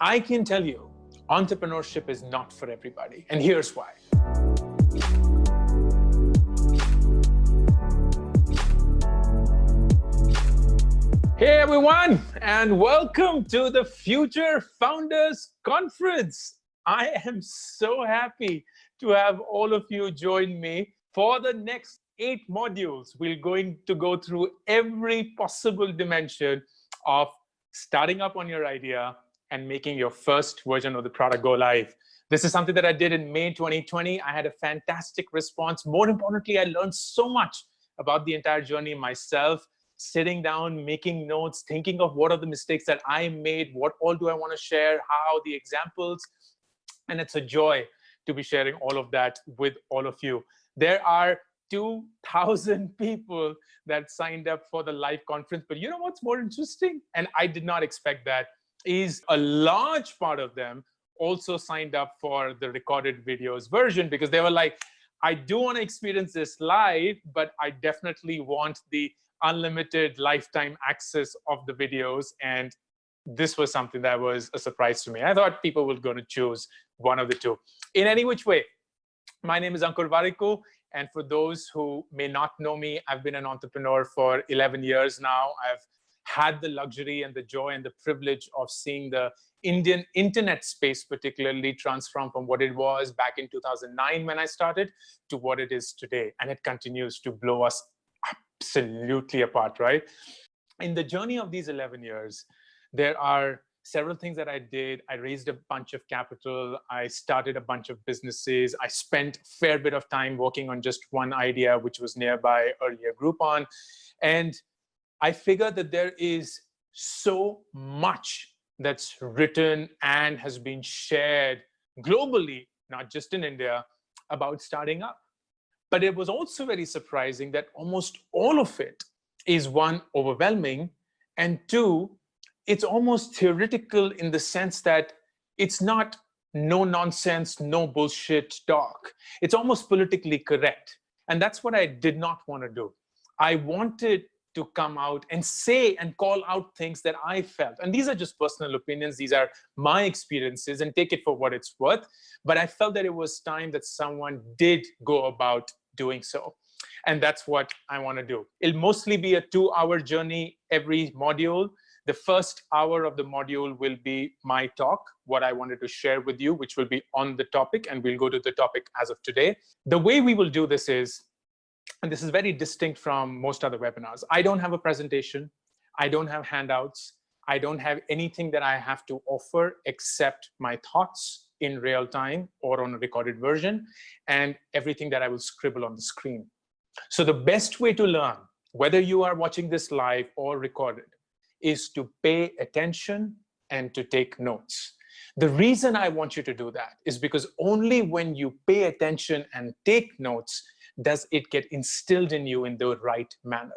I can tell you, entrepreneurship is not for everybody, and here's why. Hey everyone, and welcome to the Future Founders Conference. I am so happy to have all of you join me for the next 8 modules. We're going to go through every possible dimension of starting up on your idea and making your first version of the product go live. This is something that I did in May 2020. I had a fantastic response. More importantly, I learned so much about the entire journey myself, sitting down, making notes, thinking of what are the mistakes that I made, what all do I want to share, how the examples, and it's a joy to be sharing all of that with all of you. There are 2,000 people that signed up for the live conference, but you know what's more interesting? And I did not expect that, is a large part of them also signed up for the recorded videos version because they were like, I do want to experience this live, but I definitely want the unlimited lifetime access of the videos. And this was something that was a surprise to me. I thought people were going to choose one of the two. In any which way, my name is Ankur Warikoo. And for those who may not know me, I've been an entrepreneur for 11 years now. I've had the luxury and the joy and the privilege of seeing the Indian internet space particularly transform from what it was back in 2009 when I started to what it is today. And it continues to blow us absolutely apart, right? In the journey of these 11 years, there are several things that I did. I raised a bunch of capital. I started a bunch of businesses. I spent a fair bit of time working on just one idea, which was nearby earlier Groupon. And I figured that there is so much that's written and has been shared globally, not just in India, about starting up. But it was also very surprising that almost all of it is, one, overwhelming, and two, it's almost theoretical in the sense that it's not no nonsense, no bullshit talk. It's almost politically correct. And that's what I did not want to do. I wanted to come out and say and call out things that I felt. And these are just personal opinions. These are my experiences, and take it for what it's worth. But I felt that it was time that someone did go about doing so. And that's what I want to do. It'll mostly be a 2-hour journey every module. The first hour of the module will be my talk, what I wanted to share with you, which will be on the topic, and we'll go to the topic as of today. The way we will do this is, and this is very distinct from most other webinars, I don't have a presentation. I don't have handouts. I don't have anything that I have to offer except my thoughts in real time or on a recorded version, and everything that I will scribble on the screen. So the best way to learn, whether you are watching this live or recorded, is to pay attention and to take notes. The reason I want you to do that is because only when you pay attention and take notes does it get instilled in you in the right manner.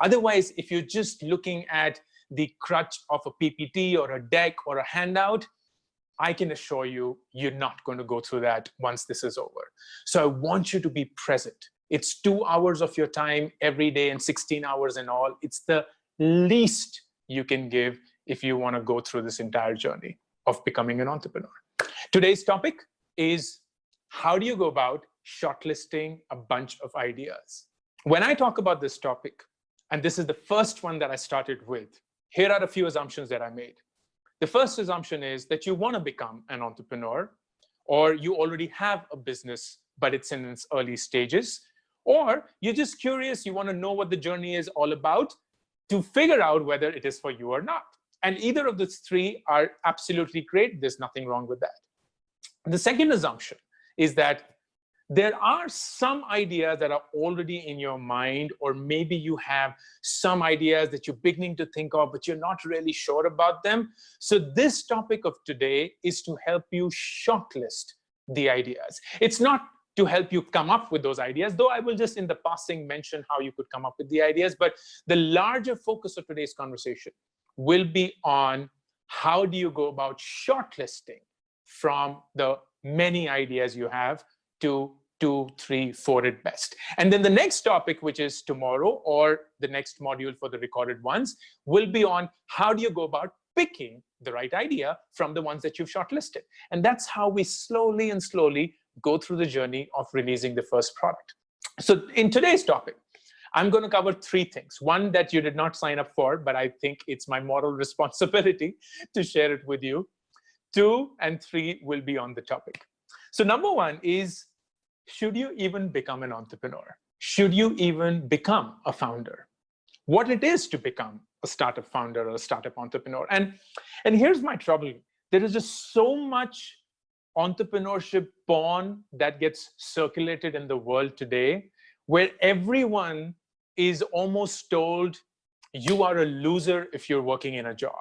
Otherwise, if you're just looking at the crutch of a PPT or a deck or a handout, I can assure you, you're not going to go through that once this is over. So I want you to be present. It's 2 hours of your time every day and 16 hours in all. It's the least you can give if you want to go through this entire journey of becoming an entrepreneur. Today's topic is, how do you go about shortlisting a bunch of ideas? When I talk about this topic, and this is the first one that I started with, here are a few assumptions that I made. The first assumption is that you want to become an entrepreneur, or you already have a business, but it's in its early stages, or you're just curious, you want to know what the journey is all about to figure out whether it is for you or not. And either of these three are absolutely great. There's nothing wrong with that. The second assumption is that there are some ideas that are already in your mind, or maybe you have some ideas that you're beginning to think of, but you're not really sure about them. So this topic of today is to help you shortlist the ideas. It's not to help you come up with those ideas, though I will just in the passing mention how you could come up with the ideas. But the larger focus of today's conversation will be on how do you go about shortlisting from the many ideas you have to 2, 3, 4 at best. And then the next topic, which is tomorrow, or the next module for the recorded ones, will be on how do you go about picking the right idea from the ones that you've shortlisted. And that's how we slowly and slowly go through the journey of releasing the first product. So in today's topic, I'm going to cover three things. One that you did not sign up for, but I think it's my moral responsibility to share it with you. 2 and 3 will be on the topic. So number one is, should you even become an entrepreneur? Should you even become a founder? What it is to become a startup founder or a startup entrepreneur. And here's my trouble. There is just so much entrepreneurship porn that gets circulated in the world today, where everyone is almost told you are a loser if you're working in a job.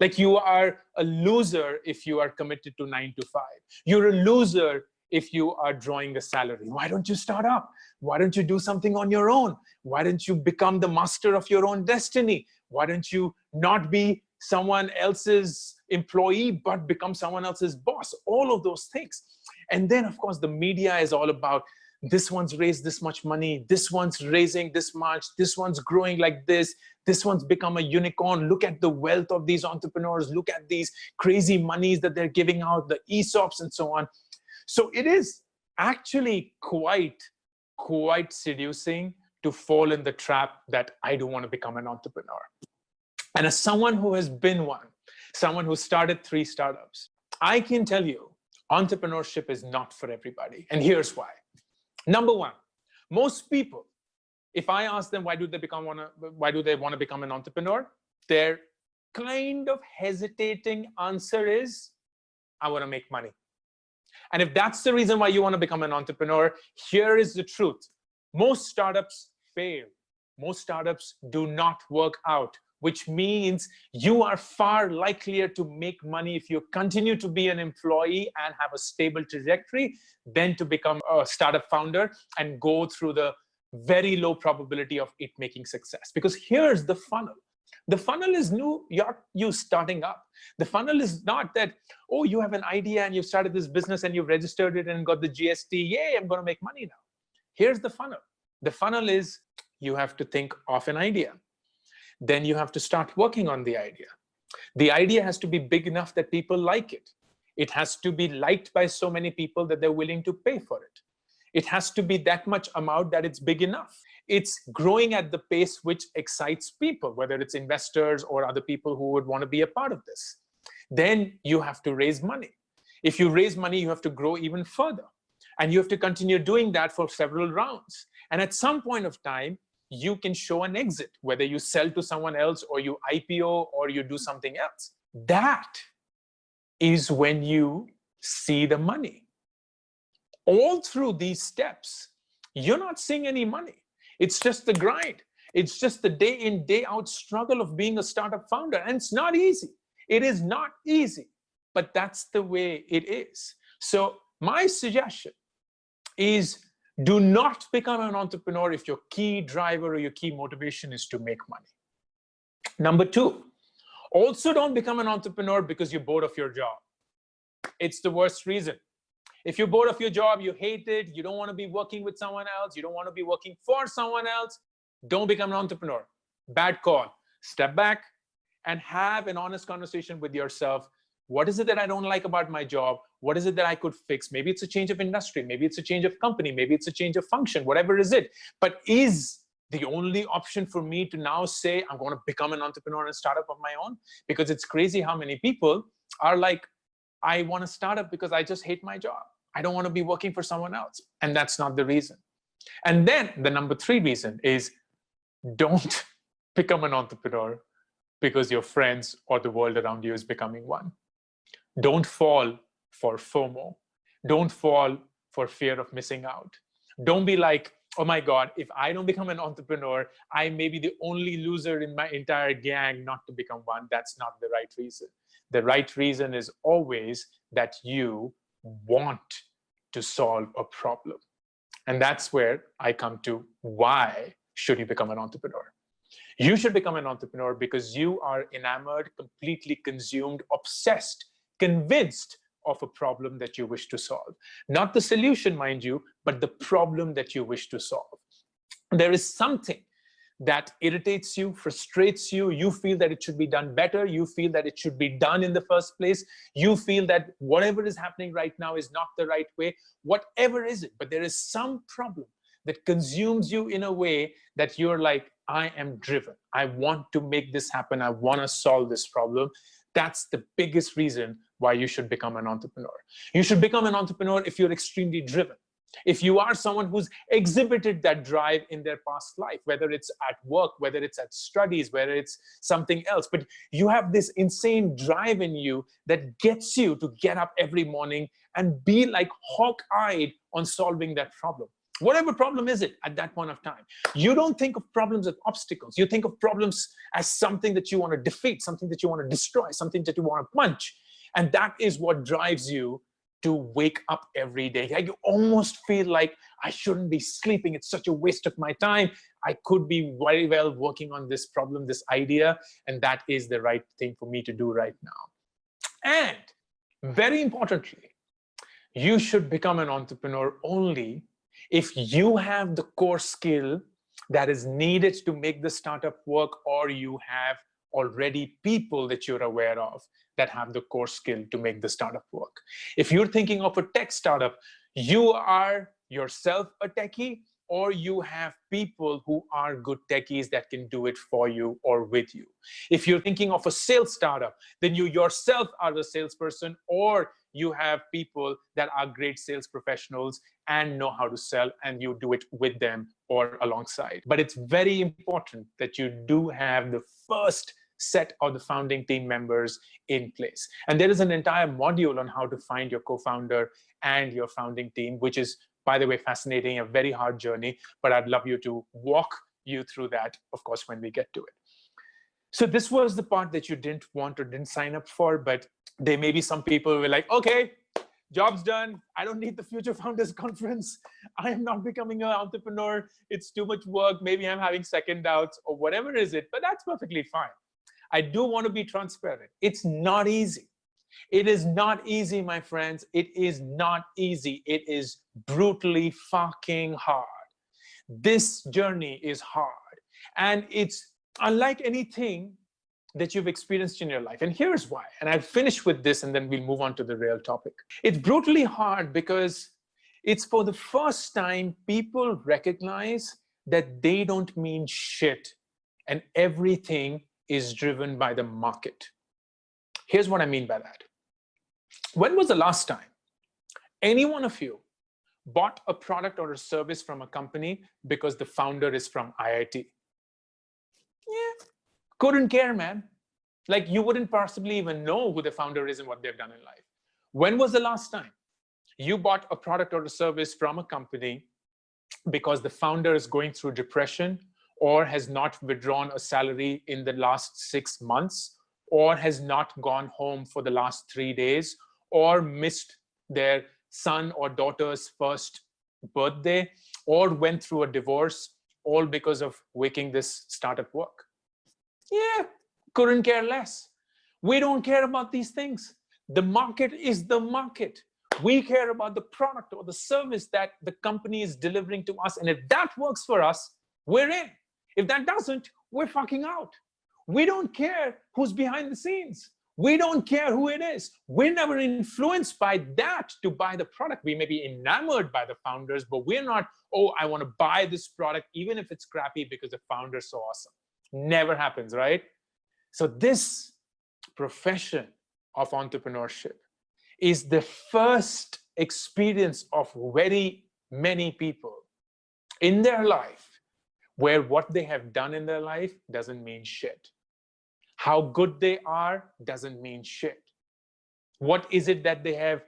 Like you are a loser if you are committed to 9 to 5. You're a loser if you are drawing a salary. Why don't you start up? Why don't you do something on your own? Why don't you become the master of your own destiny? Why don't you not be someone else's employee, but become someone else's boss? All of those things. And then, of course, the media is all about, this one's raised this much money, this one's raising this much, this one's growing like this one's become a unicorn. Look at the wealth of these entrepreneurs. Look at these crazy monies that they're giving out, the ESOPs and so on. So it is actually quite seducing to fall in the trap that I don't want to become an entrepreneur. And as someone who has been one, someone who started 3 startups, I can tell you, entrepreneurship is not for everybody. And here's why. Number one, most people, if I ask them why do they want to become an entrepreneur, their kind of hesitating answer is, I want to make money. And if that's the reason why you want to become an entrepreneur, here is the truth. Most startups fail. Most startups do not work out, which means you are far likelier to make money if you continue to be an employee and have a stable trajectory than to become a startup founder and go through the very low probability of it making success. Because here's the funnel. The funnel is you starting up. The funnel is not that, oh, you have an idea and you've started this business and you've registered it and got the GST. Yay, I'm going to make money now. Here's the funnel. The funnel is you have to think of an idea. Then you have to start working on the idea. The idea has to be big enough that people like it. It has to be liked by so many people that they're willing to pay for it. It has to be that much amount that it's big enough. It's growing at the pace which excites people, whether it's investors or other people who would want to be a part of this. Then you have to raise money. If you raise money, you have to grow even further. And you have to continue doing that for several rounds. And at some point of time, you can show an exit, whether you sell to someone else or you IPO or you do something else. That is when you see the money. All through these steps, you're not seeing any money. It's just the grind. It's just the day in, day out struggle of being a startup founder. And it's not easy. It is not easy, but that's the way it is. So my suggestion is, do not become an entrepreneur if your key driver or your key motivation is to make money. Number 2, also don't become an entrepreneur because you're bored of your job. It's the worst reason. If you're bored of your job, you hate it, you don't want to be working with someone else, you don't want to be working for someone else, don't become an entrepreneur. Bad call. Step back and have an honest conversation with yourself. What is it that I don't like about my job? What is it that I could fix? Maybe it's a change of industry. Maybe it's a change of company. Maybe it's a change of function, whatever is it. But is the only option for me to now say, I'm going to become an entrepreneur and start up of my own? Because it's crazy how many people are like, I want to start up because I just hate my job. I don't want to be working for someone else. And that's not the reason. And then the number 3 reason is, don't become an entrepreneur because your friends or the world around you is becoming one. Don't fall for FOMO. Don't fall for fear of missing out. Don't be like, oh my God, if I don't become an entrepreneur, I may be the only loser in my entire gang not to become one. That's not the right reason. The right reason is always that you want to solve a problem. And that's where I come to, why should you become an entrepreneur? You should become an entrepreneur because you are enamored, completely consumed, obsessed, convinced of a problem that you wish to solve. Not the solution, mind you, but the problem that you wish to solve. There is something that irritates you, frustrates you. You feel that it should be done better. You feel that it should be done in the first place. You feel that whatever is happening right now is not the right way. Whatever is it, but there is some problem that consumes you in a way that you're like, I am driven. I want to make this happen. I want to solve this problem. That's the biggest reason why you should become an entrepreneur. You should become an entrepreneur if you're extremely driven. If you are someone who's exhibited that drive in their past life, whether it's at work, whether it's at studies, whether it's something else, but you have this insane drive in you that gets you to get up every morning and be like hawk-eyed on solving that problem. Whatever problem is it at that point of time. You don't think of problems as obstacles. You think of problems as something that you want to defeat, something that you want to destroy, something that you want to punch. And that is what drives you to wake up every day. Like you almost feel like I shouldn't be sleeping. It's such a waste of my time. I could be very well working on this problem, this idea, and that is the right thing for me to do right now. And very importantly, you should become an entrepreneur only if you have the core skill that is needed to make the startup work, or you have already people that you're aware of that have the core skill to make the startup work. If you're thinking of a tech startup, you are yourself a techie, or you have people who are good techies that can do it for you or with you. If you're thinking of a sales startup, then you yourself are the salesperson, or you have people that are great sales professionals and know how to sell, and you do it with them or alongside. But it's very important that you do have the first set of the founding team members in place. And there is an entire module on how to find your co-founder and your founding team, which is, by the way, fascinating, a very hard journey, but I'd love you to walk you through that, of course, when we get to it. So this was the part that you didn't want or didn't sign up for, but there may be some people who were like, okay, job's done. I don't need the Future Founders Conference. I am not becoming an entrepreneur. It's too much work. Maybe I'm having second doubts or whatever is it, but that's perfectly fine. I do want to be transparent. It's not easy. It is not easy, my friends. It is not easy. It is brutally fucking hard. This journey is hard. And it's unlike anything that you've experienced in your life. And here's why. And I'll finish with this and then we'll move on to the real topic. It's brutally hard because it's for the first time people recognize that they don't mean shit and everything is driven by the market. Here's what I mean by that. When was the last time any one of you bought a product or a service from a company because the founder is from IIT? Yeah, couldn't care, man. Like you wouldn't possibly even know who the founder is and what they've done in life. When was the last time you bought a product or a service from a company because the founder is going through depression, or has not withdrawn a salary in the last 6 months, or has not gone home for the last 3 days, or missed their son or daughter's first birthday, or went through a divorce, all because of making this startup work? Yeah, couldn't care less. We don't care about these things. The market is the market. We care about the product or the service that the company is delivering to us. And if that works for us, we're in. If that doesn't, we're fucking out. We don't care who's behind the scenes. We don't care who it is. We're never influenced by that to buy the product. We may be enamored by the founders, but we're not, oh, I want to buy this product, even if it's crappy because the founder's so awesome. Never happens, right? So this profession of entrepreneurship is the first experience of very many people in their life where what they have done in their life doesn't mean shit. How good they are doesn't mean shit. What is it that they have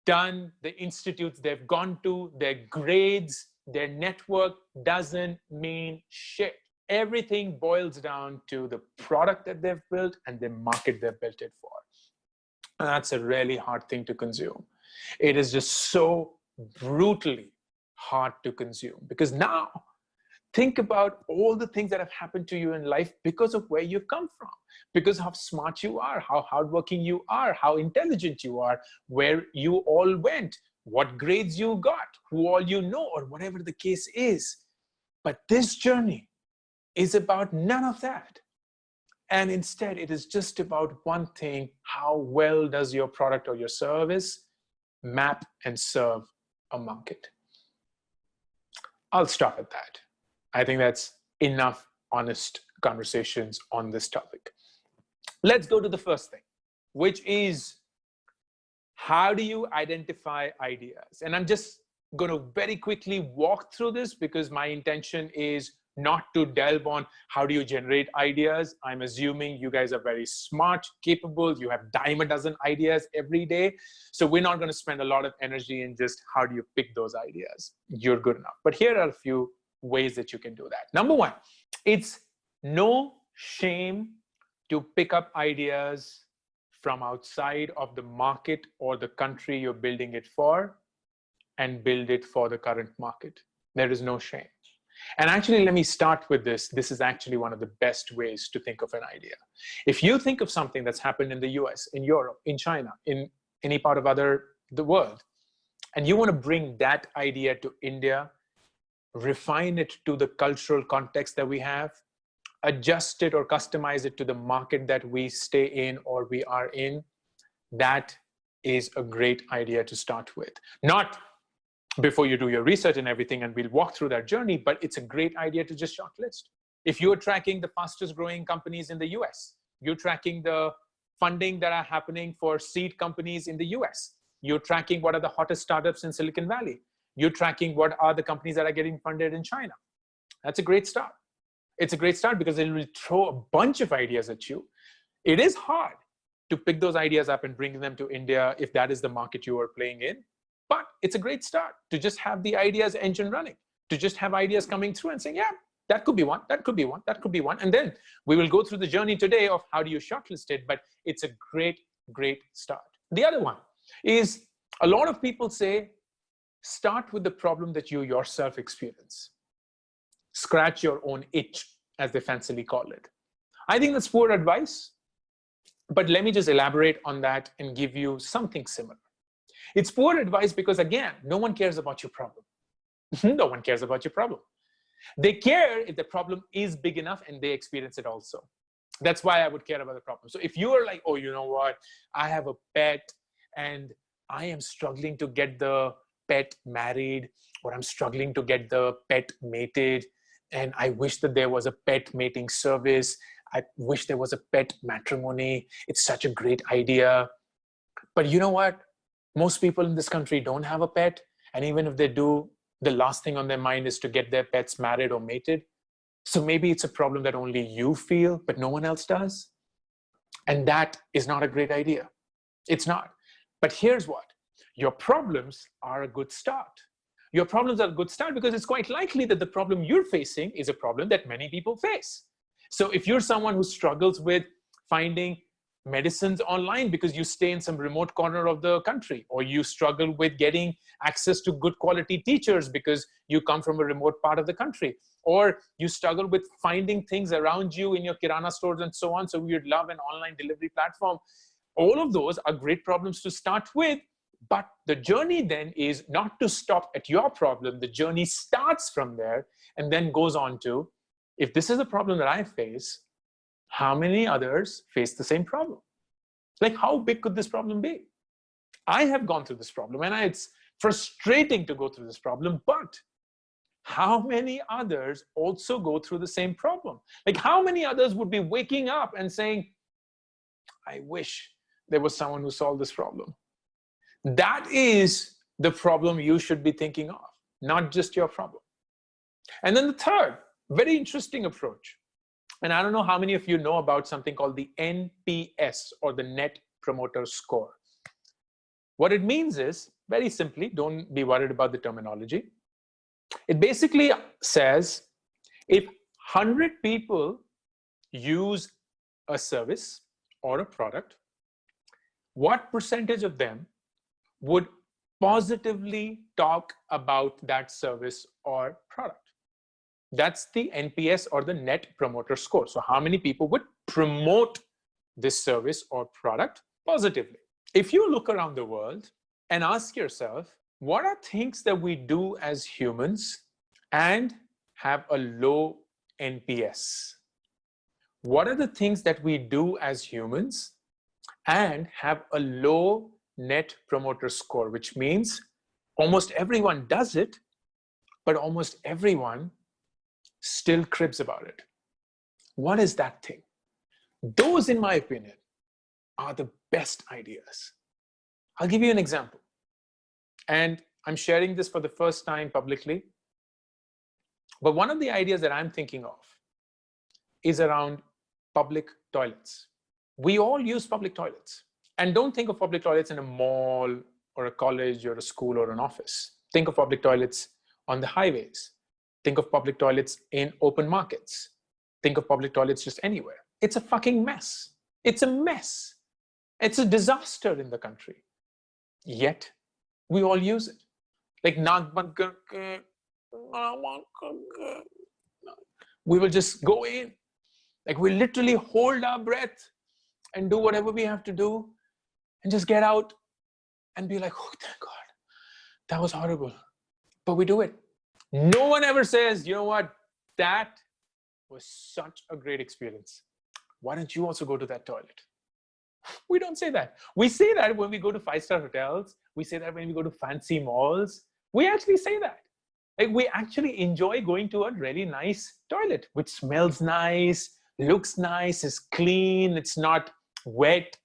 done, the institutes they've gone to, their grades, their network doesn't mean shit. Everything boils down to the product that they've built and the market they've built it for. And that's a really hard thing to consume. It is just so brutally hard to consume, because now think about all the things that have happened to you in life because of where you've come from, because how smart you are, how hardworking you are, how intelligent you are, where you all went, what grades you got, who all you know, or whatever the case is. But this journey is about none of that. And instead, it is just about one thing: how well does your product or your service map and serve a market? I'll stop at that. I think that's enough honest conversations on this topic. Let's go to the first thing, which is, how do you identify ideas? And I'm just going to very quickly walk through this because my intention is not to delve on how do you generate ideas. I'm assuming you guys are very smart, capable, you have dime a dozen ideas every day. So we're not going to spend a lot of energy in just how do you pick those ideas. You're good enough. But here are a few ways that you can do that. Number one, it's no shame to pick up ideas from outside of the market or the country you're building it for and build it for the current market. There is no shame. And actually, let me start with this. This is actually one of the best ways to think of an idea. If you think of something that's happened in the US, in Europe, in China, in any part of the world, and you want to bring that idea to India, refine it to the cultural context that we have, adjust it or customize it to the market that we stay in or we are in, that is a great idea to start with. Not before you do your research and everything, and we'll walk through that journey, but it's a great idea to just shortlist. If you're tracking the fastest growing companies in the US, you're tracking the funding that are happening for seed companies in the US, you're tracking what are the hottest startups in Silicon Valley, you're tracking what are the companies that are getting funded in China. That's a great start. It's a great start because it will throw a bunch of ideas at you. It is hard to pick those ideas up and bring them to India if that is the market you are playing in. But it's a great start to just have the ideas engine running, to just have ideas coming through and saying, yeah, that could be one, that could be one, that could be one. And then we will go through the journey today of how do you shortlist it, but it's a great, great start. The other one is, a lot of people say, start with the problem that you yourself experience. Scratch your own itch, as they fancily call it. I think that's poor advice, but let me just elaborate on that and give you something similar. It's poor advice because, again, no one cares about your problem. No one cares about your problem. They care if the problem is big enough and they experience it also. That's why I would care about the problem. So if you are like, oh, you know what, I have a pet and I am struggling to get the pet married, or I'm struggling to get the pet mated, and I wish that there was a pet mating service. I wish there was a pet matrimony. It's such a great idea. But you know what? Most people in this country don't have a pet. And even if they do, the last thing on their mind is to get their pets married or mated. So maybe it's a problem that only you feel, but no one else does. And that is not a great idea. It's not. But here's what. Your problems are a good start. Your problems are a good start because it's quite likely that the problem you're facing is a problem that many people face. So if you're someone who struggles with finding medicines online because you stay in some remote corner of the country, or you struggle with getting access to good quality teachers because you come from a remote part of the country, or you struggle with finding things around you in your kirana stores and so on, so you'd love an online delivery platform. All of those are great problems to start with, but the journey then is not to stop at your problem. The journey starts from there and then goes on to, if this is a problem that I face, how many others face the same problem? Like, how big could this problem be? I have gone through this problem, and it's frustrating to go through this problem, but how many others also go through the same problem? Like, how many others would be waking up and saying, I wish there was someone who solved this problem? That is the problem you should be thinking of, not just your problem. And then the third, very interesting approach. And I don't know how many of you know about something called the NPS, or the Net Promoter Score. What it means is, very simply, don't be worried about the terminology. It basically says, if 100 people use a service or a product, what percentage of them would positively talk about that service or product? That's the NPS, or the Net Promoter Score. So how many people would promote this service or product positively? If you look around the world and ask yourself, what are things that we do as humans and have a low NPS. What are the things that we do as humans and have a low net promoter score, which means almost everyone does it, but almost everyone still cribs about it. What is that thing? Those, in my opinion, are the best ideas. I'll give you an example. And I'm sharing this for the first time publicly. But one of the ideas that I'm thinking of is around public toilets. We all use public toilets. And don't think of public toilets in a mall or a college or a school or an office. Think of public toilets on the highways. Think of public toilets in open markets. Think of public toilets just anywhere. It's a fucking mess. It's a mess. It's a disaster in the country. Yet, we all use it. Like, we will just go in. Like, we literally hold our breath and do whatever we have to do and just get out and be like, oh, thank God, that was horrible. But we do it. No one ever says, you know what, that was such a great experience. Why don't you also go to that toilet? We don't say that. We say that when we go to five-star hotels. We say that when we go to fancy malls. We actually say that. Like, we actually enjoy going to a really nice toilet, which smells nice, looks nice, is clean, it's not wet.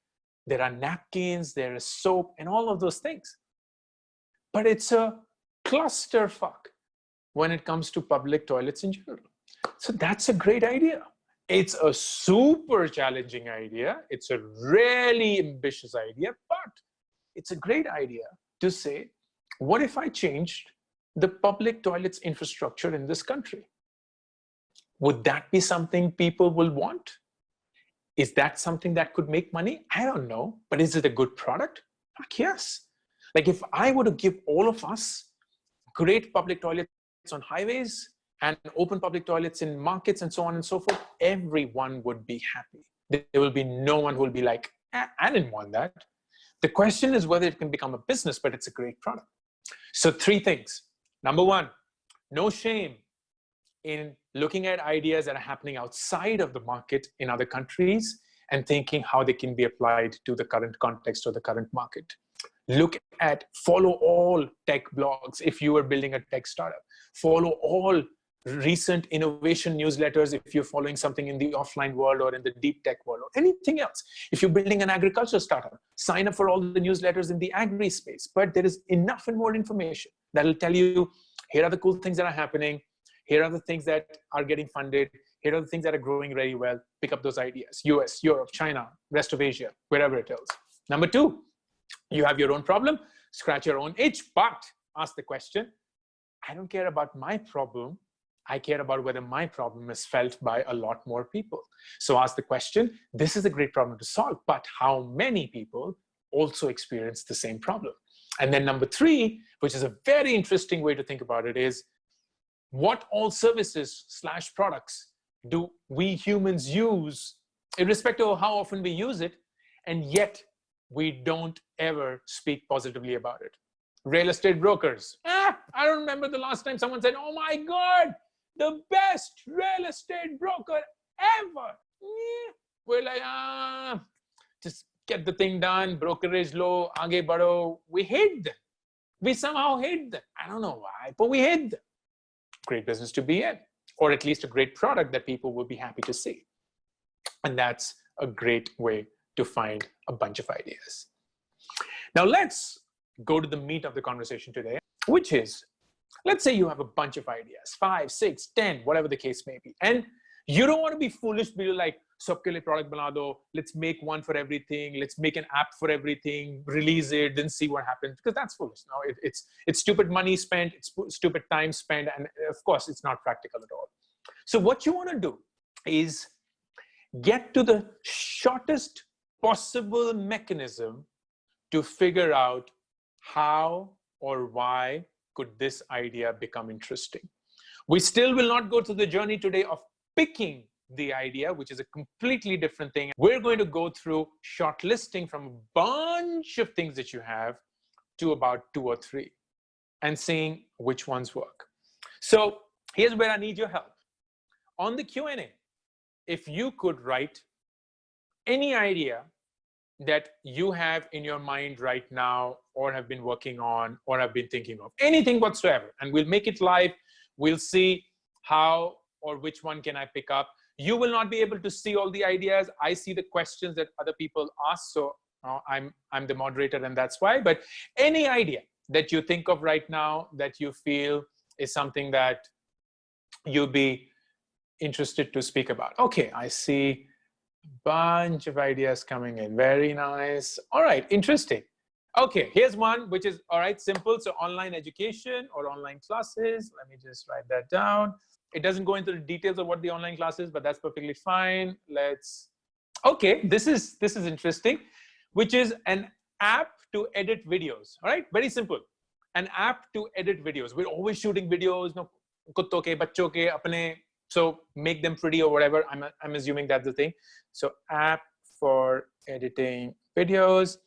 There are napkins, there is soap, and all of those things. But it's a clusterfuck when it comes to public toilets in general. So that's a great idea. It's a super challenging idea. It's a really ambitious idea, but it's a great idea to say, what if I changed the public toilets infrastructure in this country? Would that be something people will want? Is that something that could make money? I don't know, but is it a good product? Fuck yes. Like, if I were to give all of us great public toilets on highways and open public toilets in markets and so on and so forth, everyone would be happy. There will be no one who will be like, I didn't want that. The question is whether it can become a business, but it's a great product. So 3 things. Number 1, no shame in looking at ideas that are happening outside of the market in other countries and thinking how they can be applied to the current context or the current market. Follow all tech blogs if you are building a tech startup. Follow all recent innovation newsletters if you're following something in the offline world or in the deep tech world or anything else. If you're building an agriculture startup, sign up for all the newsletters in the agri space. But there is enough and more information that will tell you, here are the cool things that are happening. Here are the things that are getting funded. Here are the things that are growing very well. Pick up those ideas. US, Europe, China, rest of Asia, wherever it is. Number 2, you have your own problem, scratch your own itch, but ask the question, I don't care about my problem. I care about whether my problem is felt by a lot more people. So ask the question, this is a great problem to solve, but how many people also experience the same problem? And then number 3, which is a very interesting way to think about it, is what all services/products do we humans use, irrespective of how often we use it, and yet we don't ever speak positively about it. Real estate brokers. I don't remember the last time someone said, oh my God, the best real estate broker ever. We're like, just get the thing done, brokerage low, aage badho. We hate them. We somehow hate them. I don't know why, but we hate them. Great business to be in, or at least a great product that people will be happy to see. And that's a great way to find a bunch of ideas. Now let's go to the meat of the conversation today, which is, let's say you have a bunch of ideas, 5, 6, 10, whatever the case may be. And you don't want to be foolish, be like, sabke liye product bana do, let's make one for everything, let's make an app for everything, release it, then see what happens, because that's foolish. No, it's stupid money spent, it's stupid time spent, and of course, it's not practical at all. So what you want to do is get to the shortest possible mechanism to figure out how or why could this idea become interesting. We still will not go through the journey today of picking the idea, which is a completely different thing. We're going to go through shortlisting from a bunch of things that you have to about 2 or 3 and seeing which ones work. So here's where I need your help. on the Q&A, if you could write any idea that you have in your mind right now, or have been working on, or have been thinking of, anything whatsoever, and we'll make it live. We'll see how or which one can I pick up. You will not be able to see all the ideas. I see the questions that other people ask, so I'm the moderator, and that's why. But any idea that you think of right now that you feel is something that you'd be interested to speak about. Okay, I see a bunch of ideas coming in. Very nice. All right, interesting. Okay, here's one which is, all right, simple. So online education or online classes. Let me just write that down. It doesn't go into the details of what the online class is, but that's perfectly fine. Okay, this is interesting, which is an app to edit videos. All right, very simple. An app to edit videos. We're always shooting videos, no, kutto ke, bachcho ke, apne, so make them pretty or whatever. I'm assuming that's the thing. So app for editing videos.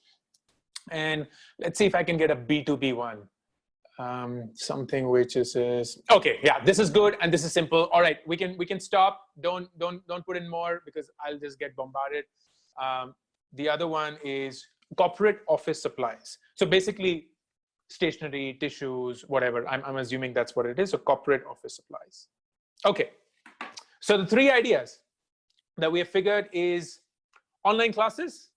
And let's see if I can get a B2B one. Something which is okay. Yeah, this is good and this is simple. All right, we can stop. Don't put in more because I'll just get bombarded. The other one is corporate office supplies. So basically, stationery, tissues, whatever. I'm assuming that's what it is. So corporate office supplies. Okay. So the three ideas that we have figured is online classes,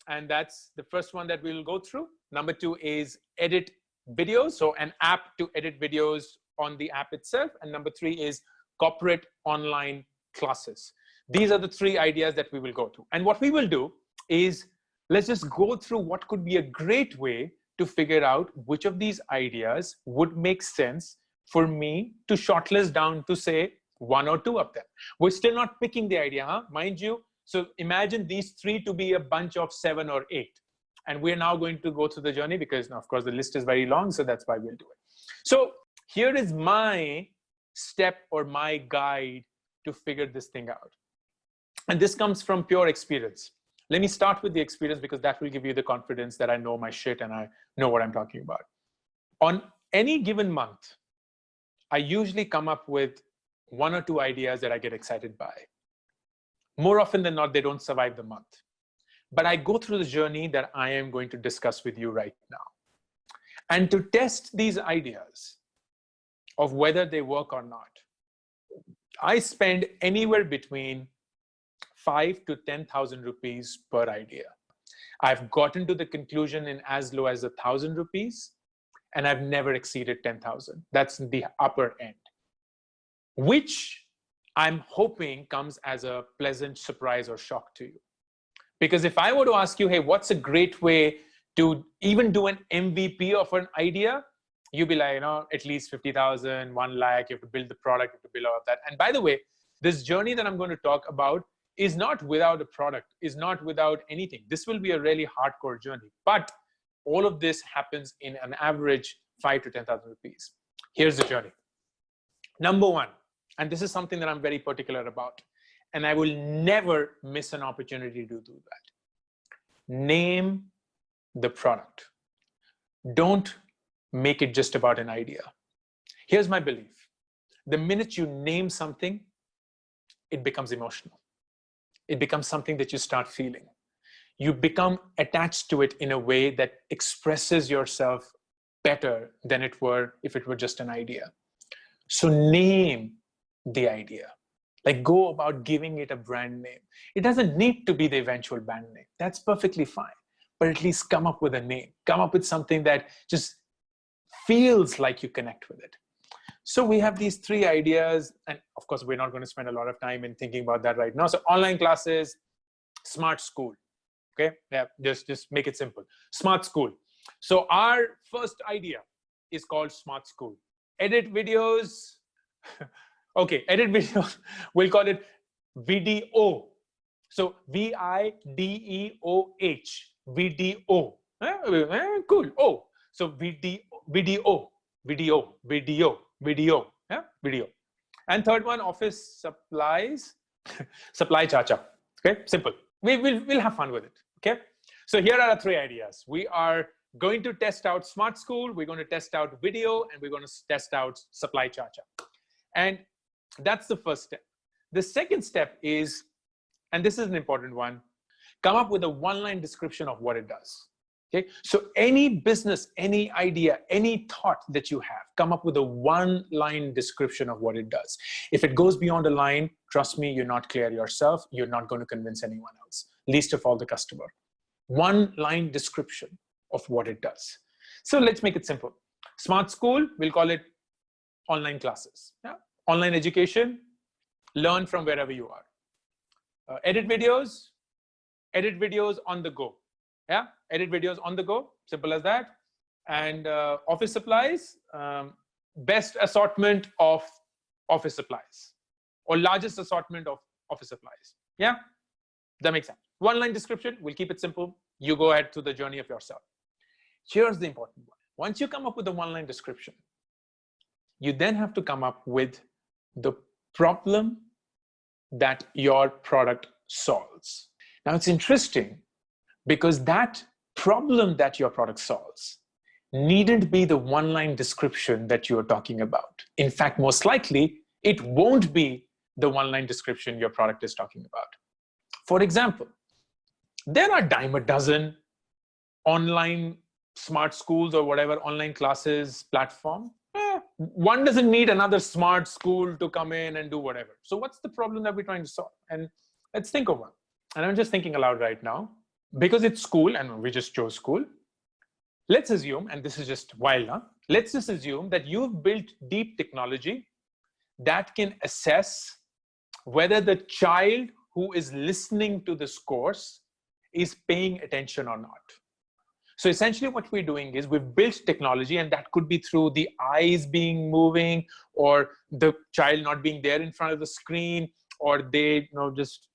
and that's the first one that we'll go through. Number two is edit videos, so an app to edit videos on the app itself. And number three is corporate online classes. These are the three ideas that we will go through. And what we will do is, let's just go through what could be a great way to figure out which of these ideas would make sense for me to shortlist down to, say, one or two of them. We're still not picking the idea, huh? Mind you. So imagine these three to be a bunch of 7 or 8. And we're now going to go through the journey because, of course, the list is very long. So that's why we'll do it. So here is my step or my guide to figure this thing out. And this comes from pure experience. Let me start with the experience because that will give you the confidence that I know my shit and I know what I'm talking about. On any given month, I usually come up with 1 or 2 ideas that I get excited by. More often than not, they don't survive the month. But I go through the journey that I am going to discuss with you right now. And to test these ideas of whether they work or not, I spend anywhere between 5 to 10,000 rupees per idea. I've gotten to the conclusion in as low as 1,000 rupees, and I've never exceeded 10,000. That's the upper end, which I'm hoping comes as a pleasant surprise or shock to you. Because if I were to ask you, hey, what's a great way to even do an MVP of an idea? You'd be like, at least 50,000, 1 lakh, you have to build the product, you have to build all of that. And by the way, this journey that I'm going to talk about is not without a product, is not without anything. This will be a really hardcore journey. But all of this happens in an average 5 to 10,000 rupees. Here's the journey. Number one, and this is something that I'm very particular about, and I will never miss an opportunity to do that. Name the product. Don't make it just about an idea. Here's my belief. The minute you name something, it becomes emotional. It becomes something that you start feeling. You become attached to it in a way that expresses yourself better than it were if it were just an idea. So name the idea. Like, go about giving it a brand name. It doesn't need to be the eventual brand name. That's perfectly fine. But at least come up with a name. Come up with something that just feels like you connect with it. So we have these 3 ideas. And of course, we're not going to spend a lot of time in thinking about that right now. So online classes, smart school. Okay, yeah, just make it simple. Smart school. So our first idea is called smart school. Edit videos. Okay, edit videos. We'll call it VDO. So VIDEOH. VDO. Cool. Oh, so video. Yeah, video. And third one, office supplies. Supply chacha. Okay, simple. We'll have fun with it. Okay. So here are our 3 ideas. We are going to test out smart school. We're going to test out video, and we're going to test out supply chacha. And that's the first step. The second step is, and this is an important one, come up with a one-line description of what it does. Okay, so any business, any idea, any thought that you have, come up with a one-line description of what it does. If it goes beyond a line, trust me, you're not clear yourself. You're not going to convince anyone else, least of all the customer. One-line description of what it does. So let's make it simple. Smart school, we'll call it online classes. Yeah? Online education, learn from wherever you are. Edit videos on the go. Yeah, edit videos on the go, simple as that. And office supplies, best assortment of office supplies or largest assortment of office supplies. Yeah, that makes sense. One line description, we'll keep it simple. You go ahead to the journey of yourself. Here's the important one. Once you come up with the one line description, you then have to come up with the problem that your product solves. Now it's interesting because that problem that your product solves needn't be the one-line description that you're talking about. In fact, most likely, it won't be the one-line description your product is talking about. For example, there are dime a dozen online smart schools or whatever online classes platform. One doesn't need another smart school to come in and do whatever. So what's the problem that we're trying to solve? And let's think of one. And I'm just thinking aloud right now. Because it's school and we just chose school, let's assume, and this is just wild, huh? Let's just assume that you've built deep technology that can assess whether the child who is listening to this course is paying attention or not. So essentially what we're doing is we've built technology, and that could be through the eyes being moving or the child not being there in front of the screen, or they just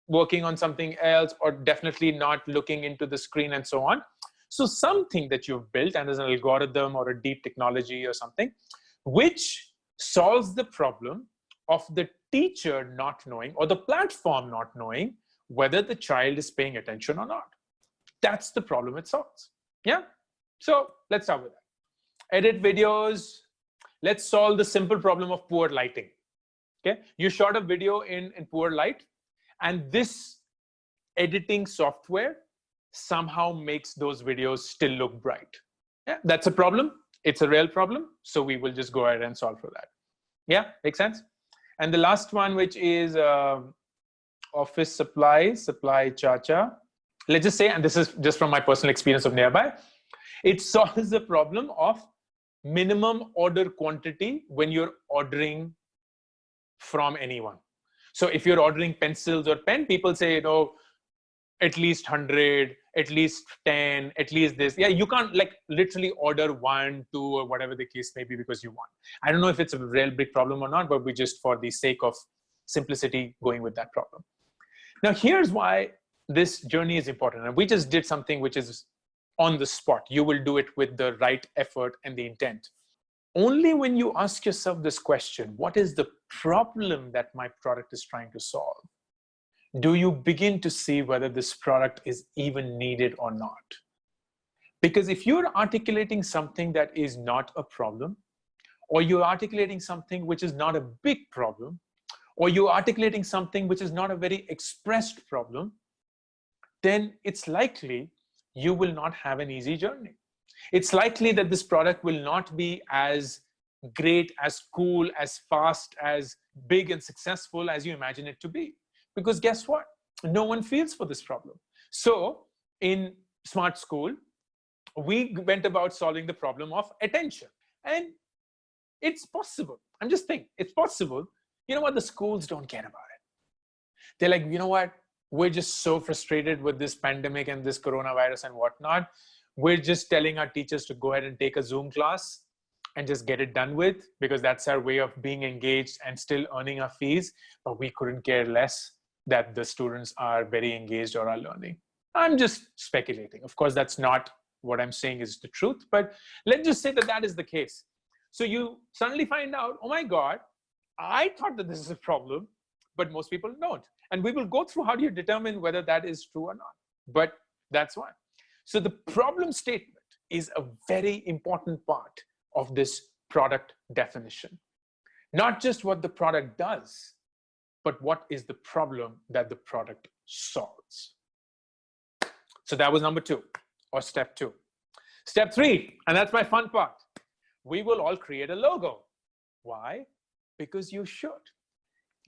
working on something else, or definitely not looking into the screen and so on. So something that you've built, and there's an algorithm or a deep technology or something, which solves the problem of the teacher not knowing or the platform not knowing whether the child is paying attention or not. That's the problem it solves. Yeah. So let's start with that. Edit videos. Let's solve the simple problem of poor lighting. Okay. You shot a video in poor light, and this editing software somehow makes those videos still look bright. Yeah, that's a problem. It's a real problem. So we will just go ahead and solve for that. Yeah, makes sense. And the last one, which is office supplies, supply chacha. Let's just say, and this is just from my personal experience of nearby, it solves the problem of minimum order quantity when you're ordering from anyone. So if you're ordering pencils or pen, people say, at least 100, at least 10, at least this. Yeah, you can't like literally order 1, 2, or whatever the case may be because you want. I don't know if it's a real big problem or not, but we just, for the sake of simplicity, going with that problem. Now, here's why this journey is important. And we just did something which is on the spot. You will do it with the right effort and the intent. Only when you ask yourself this question, what is the problem that my product is trying to solve, do you begin to see whether this product is even needed or not. Because if you're articulating something that is not a problem, or you're articulating something which is not a big problem, or you're articulating something which is not a very expressed problem, then it's likely you will not have an easy journey. It's likely that this product will not be as great, as cool, as fast, as big and successful as you imagine it to be. Because guess what? No one feels for this problem. So in Smart School, we went about solving the problem of attention. And it's possible. I'm just thinking, it's possible. You know what? The schools don't care about it. They're like, you know what? We're just so frustrated with this pandemic and this coronavirus and whatnot. We're just telling our teachers to go ahead and take a Zoom class and just get it done with, because that's our way of being engaged and still earning our fees. But we couldn't care less that the students are very engaged or are learning. I'm just speculating. Of course, that's not what I'm saying is the truth, but let's just say that that is the case. So you suddenly find out, oh my God, I thought that this is a problem, but most people don't. And we will go through how do you determine whether that is true or not. But that's why. So the problem statement is a very important part of this product definition. Not just what the product does, but what is the problem that the product solves. So that was number 2, or step 2. Step 3, and that's my fun part. We will all create a logo. Why? Because you should.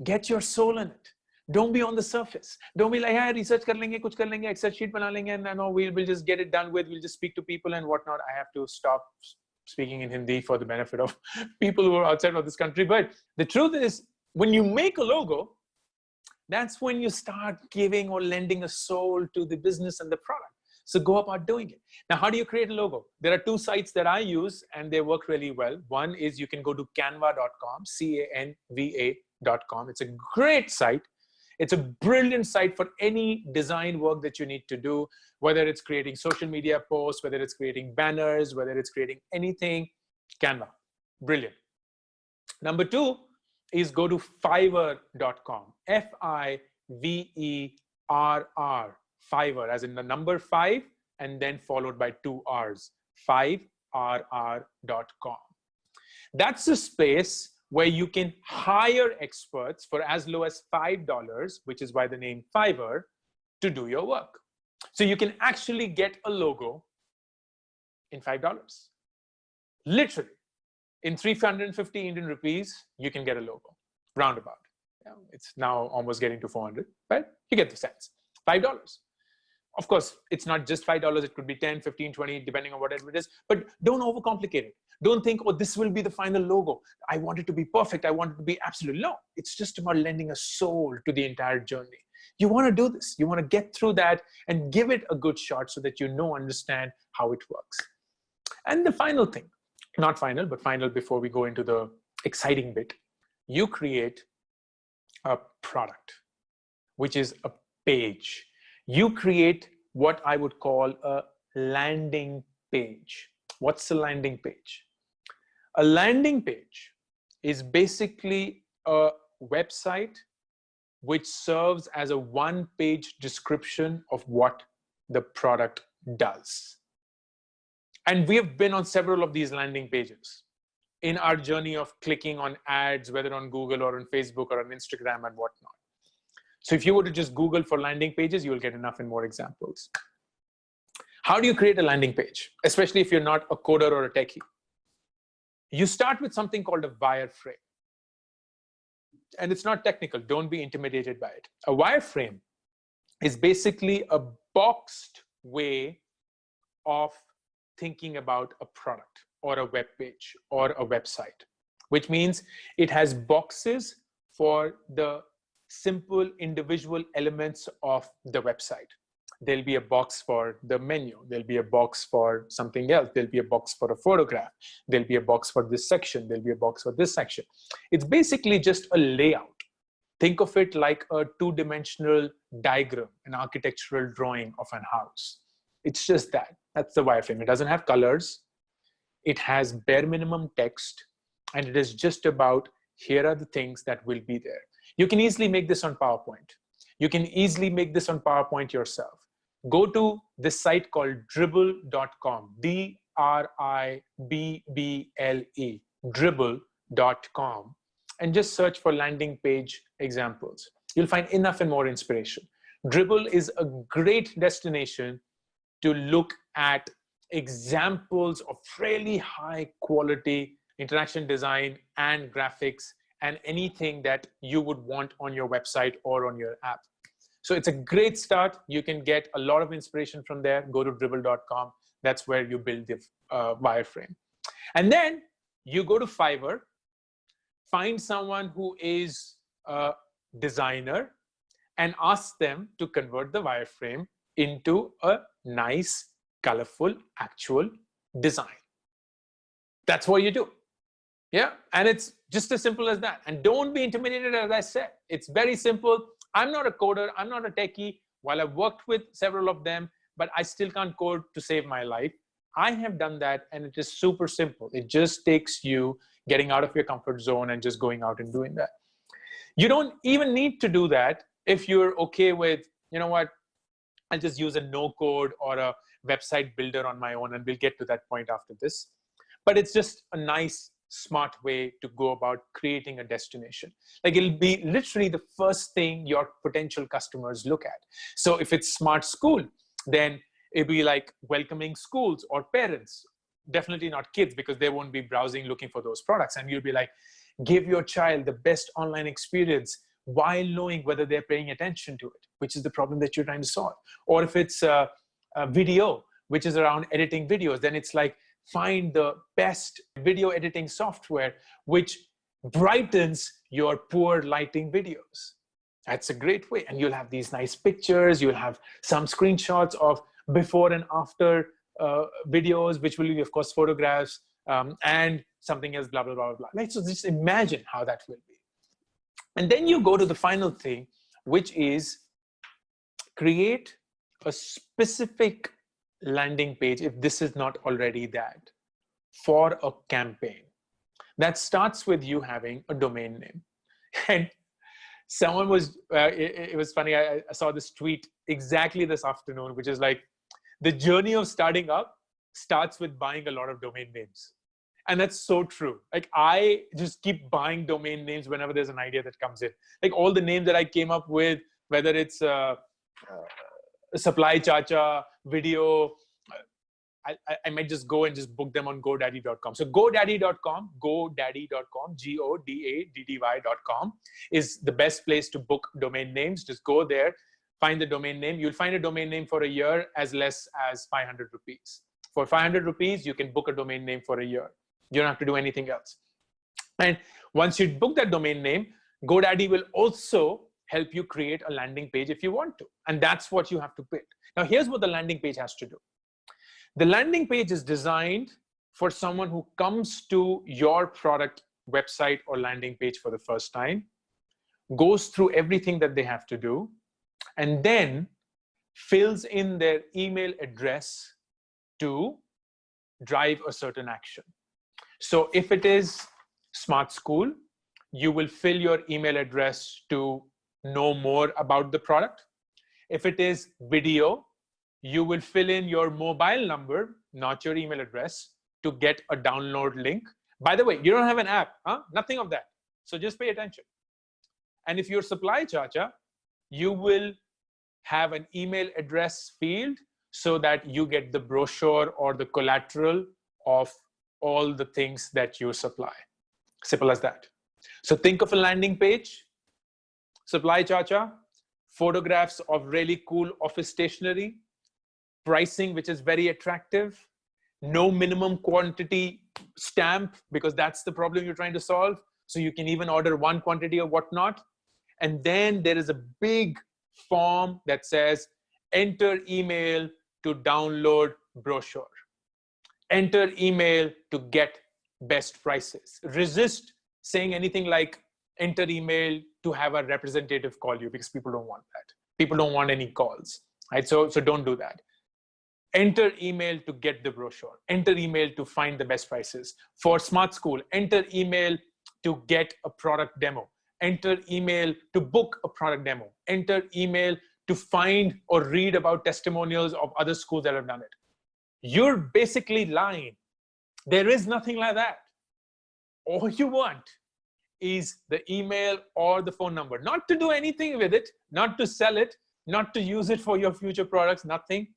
Get your soul in it. Don't be on the surface. Don't be like, hey, research kar lenge, kuch kar lenge, Excel sheet bana lenge, and no, we'll just get it done with. We'll just speak to people and whatnot. I have to stop speaking in Hindi for the benefit of people who are outside of this country. But the truth is, when you make a logo, that's when you start giving or lending a soul to the business and the product. So go about doing it. Now, how do you create a logo? There are 2 sites that I use and they work really well. One is you can go to canva.com, canva.com. It's a great site. It's a brilliant site for any design work that you need to do, whether it's creating social media posts, whether it's creating banners, whether it's creating anything. Canva, brilliant. Number 2 is go to fiverr.com, Fiverr, Fiverr, as in the number 5 and then followed by 2 R's, fiverr.com. That's a space where you can hire experts for as low as $5, which is why the name Fiverr, to do your work. So you can actually get a logo in $5. Literally, in 350 Indian rupees, you can get a logo, roundabout. It's now almost getting to 400, but you get the sense. $5. Of course, it's not just $5. It could be 10, 15, 20, depending on whatever it is. But don't overcomplicate it. Don't think, oh, this will be the final logo. I want it to be perfect. I want it to be absolute. No, it's just about lending a soul to the entire journey. You want to do this. You want to get through that and give it a good shot so that you understand how it works. And the final thing, not final, but final before we go into the exciting bit, you create a product, which is a page. You create what I would call a landing page. What's a landing page? A landing page is basically a website which serves as a one-page description of what the product does. And we have been on several of these landing pages in our journey of clicking on ads, whether on Google or on Facebook or on Instagram and whatnot. So if you were to just Google for landing pages, you will get enough and more examples. How do you create a landing page, especially if you're not a coder or a techie? You start with something called a wireframe. And it's not technical. Don't be intimidated by it. A wireframe is basically a boxed way of thinking about a product or a web page or a website, which means it has boxes for the simple individual elements of the website. There'll be a box for the menu. There'll be a box for something else. There'll be a box for a photograph. There'll be a box for this section. There'll be a box for this section. It's basically just a layout. Think of it like a two-dimensional diagram, an architectural drawing of an house. It's just that. That's the wireframe. It doesn't have colors. It has bare minimum text. And it is just about, here are the things that will be there. You can easily make this on PowerPoint. You can easily make this on PowerPoint yourself. Go to this site called dribble.com, D-R-I-B-B-L-E, dribble.com, and just search for landing page examples. You'll find enough and more inspiration. Dribble is a great destination to look at examples of really high quality interaction design and graphics and anything that you would want on your website or on your app. So it's a great start. You can get a lot of inspiration from there. Go to dribble.com. That's where you build the wireframe. And then you go to Fiverr, find someone who is a designer and ask them to convert the wireframe into a nice, colorful, actual design. That's what you do. Yeah, and it's just as simple as that. And don't be intimidated, as I said. It's very simple. I'm not a coder. I'm not a techie. While I've worked with several of them, but I still can't code to save my life. I have done that, and it is super simple. It just takes you getting out of your comfort zone and just going out and doing that. You don't even need to do that if you're okay with, you know what, I'll just use a no code or a website builder on my own, and we'll get to that point after this. But it's just a nice smart way to go about creating a destination. Like it'll be literally the first thing your potential customers look at. So if it's smart school, then it'll be like welcoming schools or parents, definitely not kids because they won't be browsing looking for those products. And you'll be like, give your child the best online experience while knowing whether they're paying attention to it, which is the problem that you're trying to solve. Or if it's a video, which is around editing videos, then it's like, find the best video editing software which brightens your poor lighting videos. That's a great way. And you'll have these nice pictures, you'll have some screenshots of before and after videos, which will be, of course, photographs, and something else, blah, blah, blah, blah. Like, so just imagine how that will be. And then you go to the final thing, which is create a specific landing page, if this is not already that, for a campaign. That starts with you having a domain name. And someone was, it was funny, I saw this tweet exactly this afternoon, which is like, the journey of starting up starts with buying a lot of domain names. And that's so true. Like I just keep buying domain names whenever there's an idea that comes in. Like all the names that I came up with, whether it's Supply Chacha, video, I might just go and just book them on GoDaddy.com. So GoDaddy.com, GoDaddy.com, GoDaddy.com is the best place to book domain names. Just go there, find the domain name. You'll find a domain name for a year as less as 500 rupees. For 500 rupees, you can book a domain name for a year. You don't have to do anything else. And once you book that domain name, GoDaddy will also help you create a landing page if you want to. And that's what you have to build. Now, here's what the landing page has to do. The landing page is designed for someone who comes to your product website or landing page for the first time, goes through everything that they have to do, and then fills in their email address to drive a certain action. So if it is Smart School, you will fill your email address to know more about the product. If it is video, you will fill in your mobile number, not your email address, to get a download link. By the way, you don't have an app, huh? Nothing of that. So just pay attention. And if you're Supply Chacha, you will have an email address field so that you get the brochure or the collateral of all the things that you supply. Simple as that. So think of a landing page, Supply Chacha, photographs of really cool office stationery, pricing which is very attractive, no minimum quantity stamp because that's the problem you're trying to solve. So you can even order one quantity or whatnot. And then there is a big form that says, enter email to download brochure. Enter email to get best prices. Resist saying anything like enter email to have a representative call you, because people don't want that. People don't want any calls, right? So don't do that. Enter email to get the brochure. Enter email to find the best prices. For Smart School, enter email to get a product demo. Enter email to book a product demo. Enter email to find or read about testimonials of other schools that have done it. You're basically lying. There is nothing like that. All you want is the email or the phone number, not to do anything with it, not to sell it, not to use it for your future products, nothing,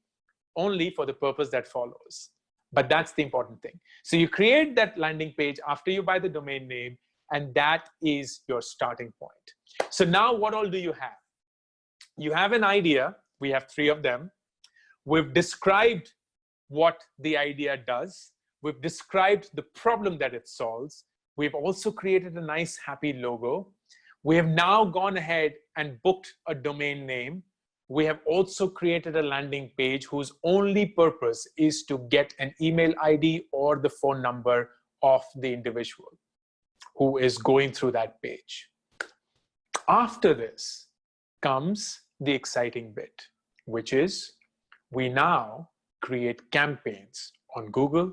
only for the purpose that follows. But that's the important thing. So you create that landing page after you buy the domain name, and that is your starting point. So now what all do you have? You have an idea. We have 3 of them. We've described what the idea does. We've described the problem that it solves. We've also created a nice, happy logo. We have now gone ahead and booked a domain name. We have also created a landing page whose only purpose is to get an email ID or the phone number of the individual who is going through that page. After this comes the exciting bit, which is we now create campaigns on Google,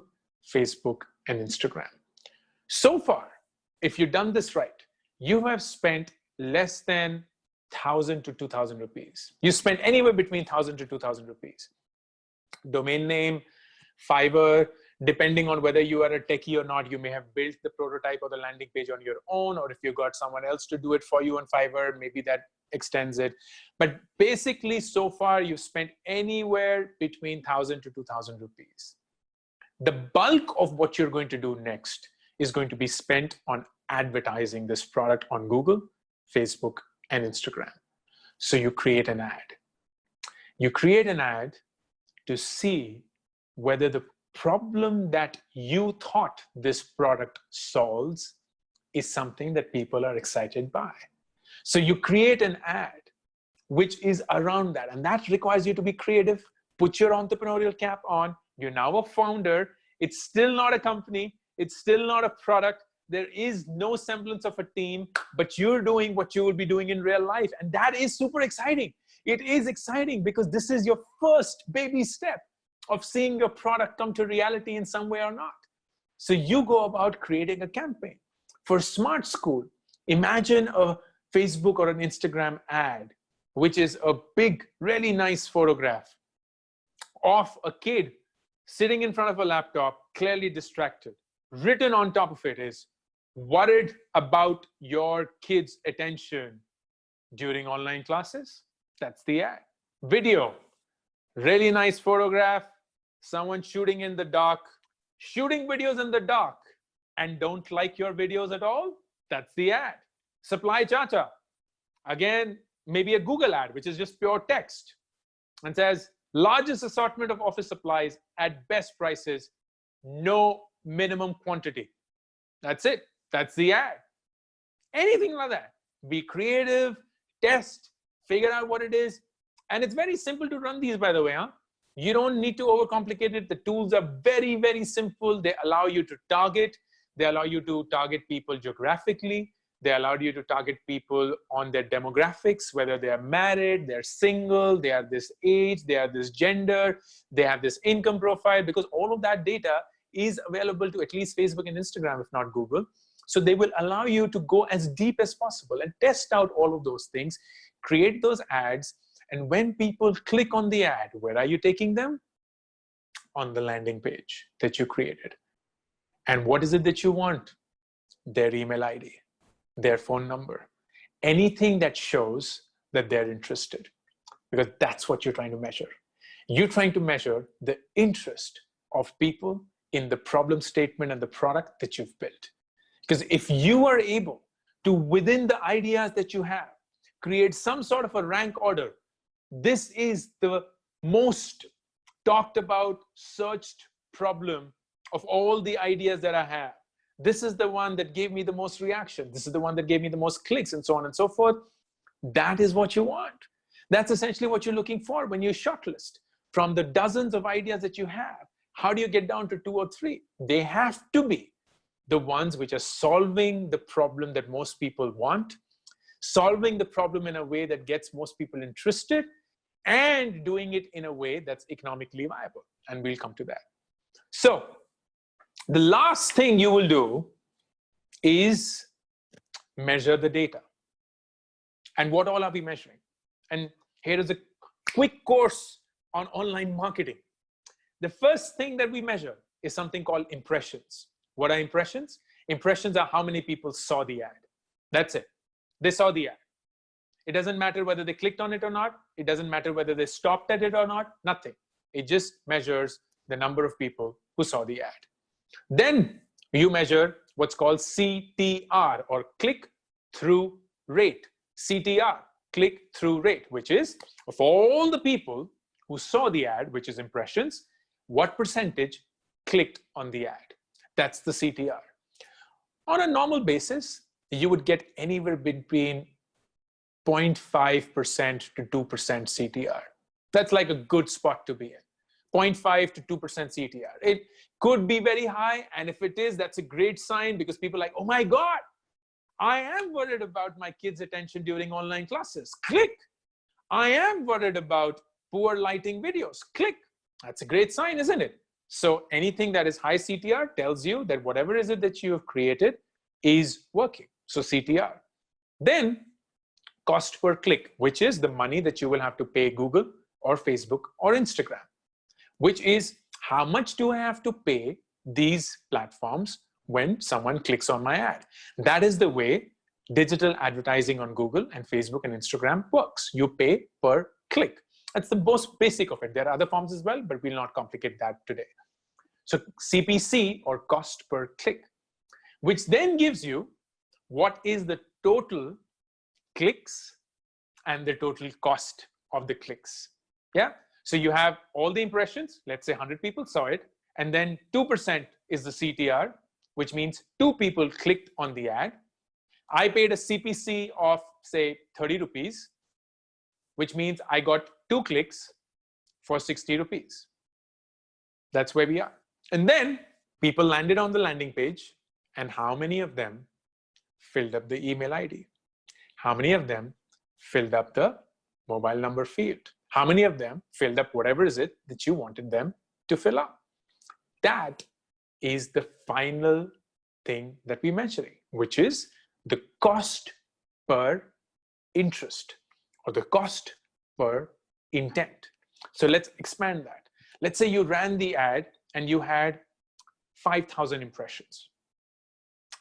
Facebook, and Instagram. So far, if you've done this right, you have spent less than 1,000 to 2,000 rupees. You spend anywhere between 1,000 to 2,000 rupees. Domain name, Fiverr, Depending on whether you are a techie or not, you may have built the prototype or the landing page on your own, or if you got someone else to do it for you on Fiverr, maybe that extends it. But basically, so far, you've spent anywhere between 1,000 to 2,000 rupees. The bulk of what you're going to do next is going to be spent on advertising this product on Google, Facebook, and Instagram. So you create an ad. You create an ad to see whether the problem that you thought this product solves is something that people are excited by. So you create an ad which is around that, and that requires you to be creative. Put your entrepreneurial cap on. You're now a founder. It's still not a company. It's still not a product. There is no semblance of a team, but you're doing what you will be doing in real life. And that is super exciting. It is exciting because this is your first baby step of seeing your product come to reality in some way or not. So you go about creating a campaign. For Smart School, imagine a Facebook or an Instagram ad, which is a big, really nice photograph of a kid sitting in front of a laptop, clearly distracted. Written on top of it is, worried about your kid's attention during online classes? That's the ad. Video, really nice photograph, someone shooting in the dark, shooting videos in the dark and don't like your videos at all? That's the ad. Supply Chacha, again, maybe a Google ad, which is just pure text and says, largest assortment of office supplies at best prices, no minimum quantity. That's it. That's the ad. Anything like that. Be creative, test, figure out what it is. And it's very simple to run these, by the way. Huh? You don't need to overcomplicate it. The tools are very, very simple. They allow you to target. They allow you to target people geographically. They allow you to target people on their demographics, whether they are married, they're single, they are this age, they are this gender, they have this income profile, because all of that data is available to at least Facebook and Instagram, if not Google. So they will allow you to go as deep as possible and test out all of those things, create those ads. And when people click on the ad, where are you taking them? On the landing page that you created. And what is it that you want? Their email ID, their phone number, anything that shows that they're interested, because that's what you're trying to measure. You're trying to measure the interest of people in the problem statement and the product that you've built. Because if you are able to, within the ideas that you have, create some sort of a rank order, this is the most talked about, searched problem of all the ideas that I have. This is the one that gave me the most reaction. This is the one that gave me the most clicks, and so on and so forth. That is what you want. That's essentially what you're looking for when you shortlist. From the dozens of ideas that you have, how do you get down to 2 or 3? They have to be the ones which are solving the problem that most people want, solving the problem in a way that gets most people interested, and doing it in a way that's economically viable. And we'll come to that. So the last thing you will do is measure the data. And what all are we measuring? And here is a quick course on online marketing. The first thing that we measure is something called impressions. What are impressions? Impressions are how many people saw the ad. That's it. They saw the ad. It doesn't matter whether they clicked on it or not. It doesn't matter whether they stopped at it or not. Nothing. It just measures the number of people who saw the ad. Then you measure what's called CTR, or click-through rate. CTR, click-through rate, which is of all the people who saw the ad, which is impressions, what percentage clicked on the ad. That's the CTR. On a normal basis, you would get anywhere between 0.5% to 2% CTR. That's like a good spot to be in. 0.5 to 2% CTR. It could be very high, and if it is, that's a great sign, because people are like, oh my God, I am worried about my kids' attention during online classes. Click. I am worried about poor lighting videos. Click. That's a great sign, isn't it? So anything that is high CTR tells you that whatever is it that you have created is working. So CTR. Then cost per click, which is the money that you will have to pay Google or Facebook or Instagram, which is how much do I have to pay these platforms when someone clicks on my ad. That is the way digital advertising on Google and Facebook and Instagram works. You pay per click. That's the most basic of it. There are other forms as well, but we'll not complicate that today. So CPC, or cost per click, which then gives you what is the total clicks and the total cost of the clicks. Yeah. So you have all the impressions, let's say 100 people saw it, and then 2% is the CTR, which means 2 people clicked on the ad. I paid a CPC of say 30 rupees, which means I got 2 clicks for 60 rupees. That's where we are. And then people landed on the landing page, and how many of them filled up the email ID? How many of them filled up the mobile number field? How many of them filled up whatever is it that you wanted them to fill up? That is the final thing that we're measuring, which is the cost per interest, or the cost per intent. So let's expand that. Let's say you ran the ad and you had 5,000 impressions.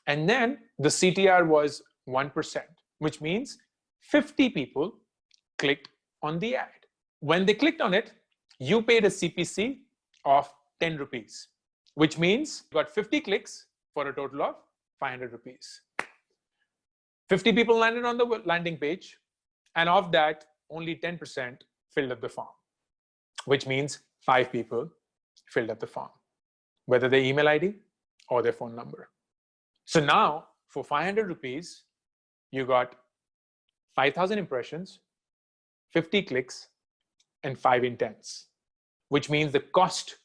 And then the CTR was 1%, which means 50 people clicked on the ad. When they clicked on it, you paid a CPC of 10 rupees, which means you got 50 clicks for a total of 500 rupees. 50 people landed on the landing page, and of that, only 10% filled up the form, which means 5 people filled up the form, whether their email ID or their phone number. So now, for 500 rupees, you got 5,000 impressions, 50 clicks, and 5 intents, which means the cost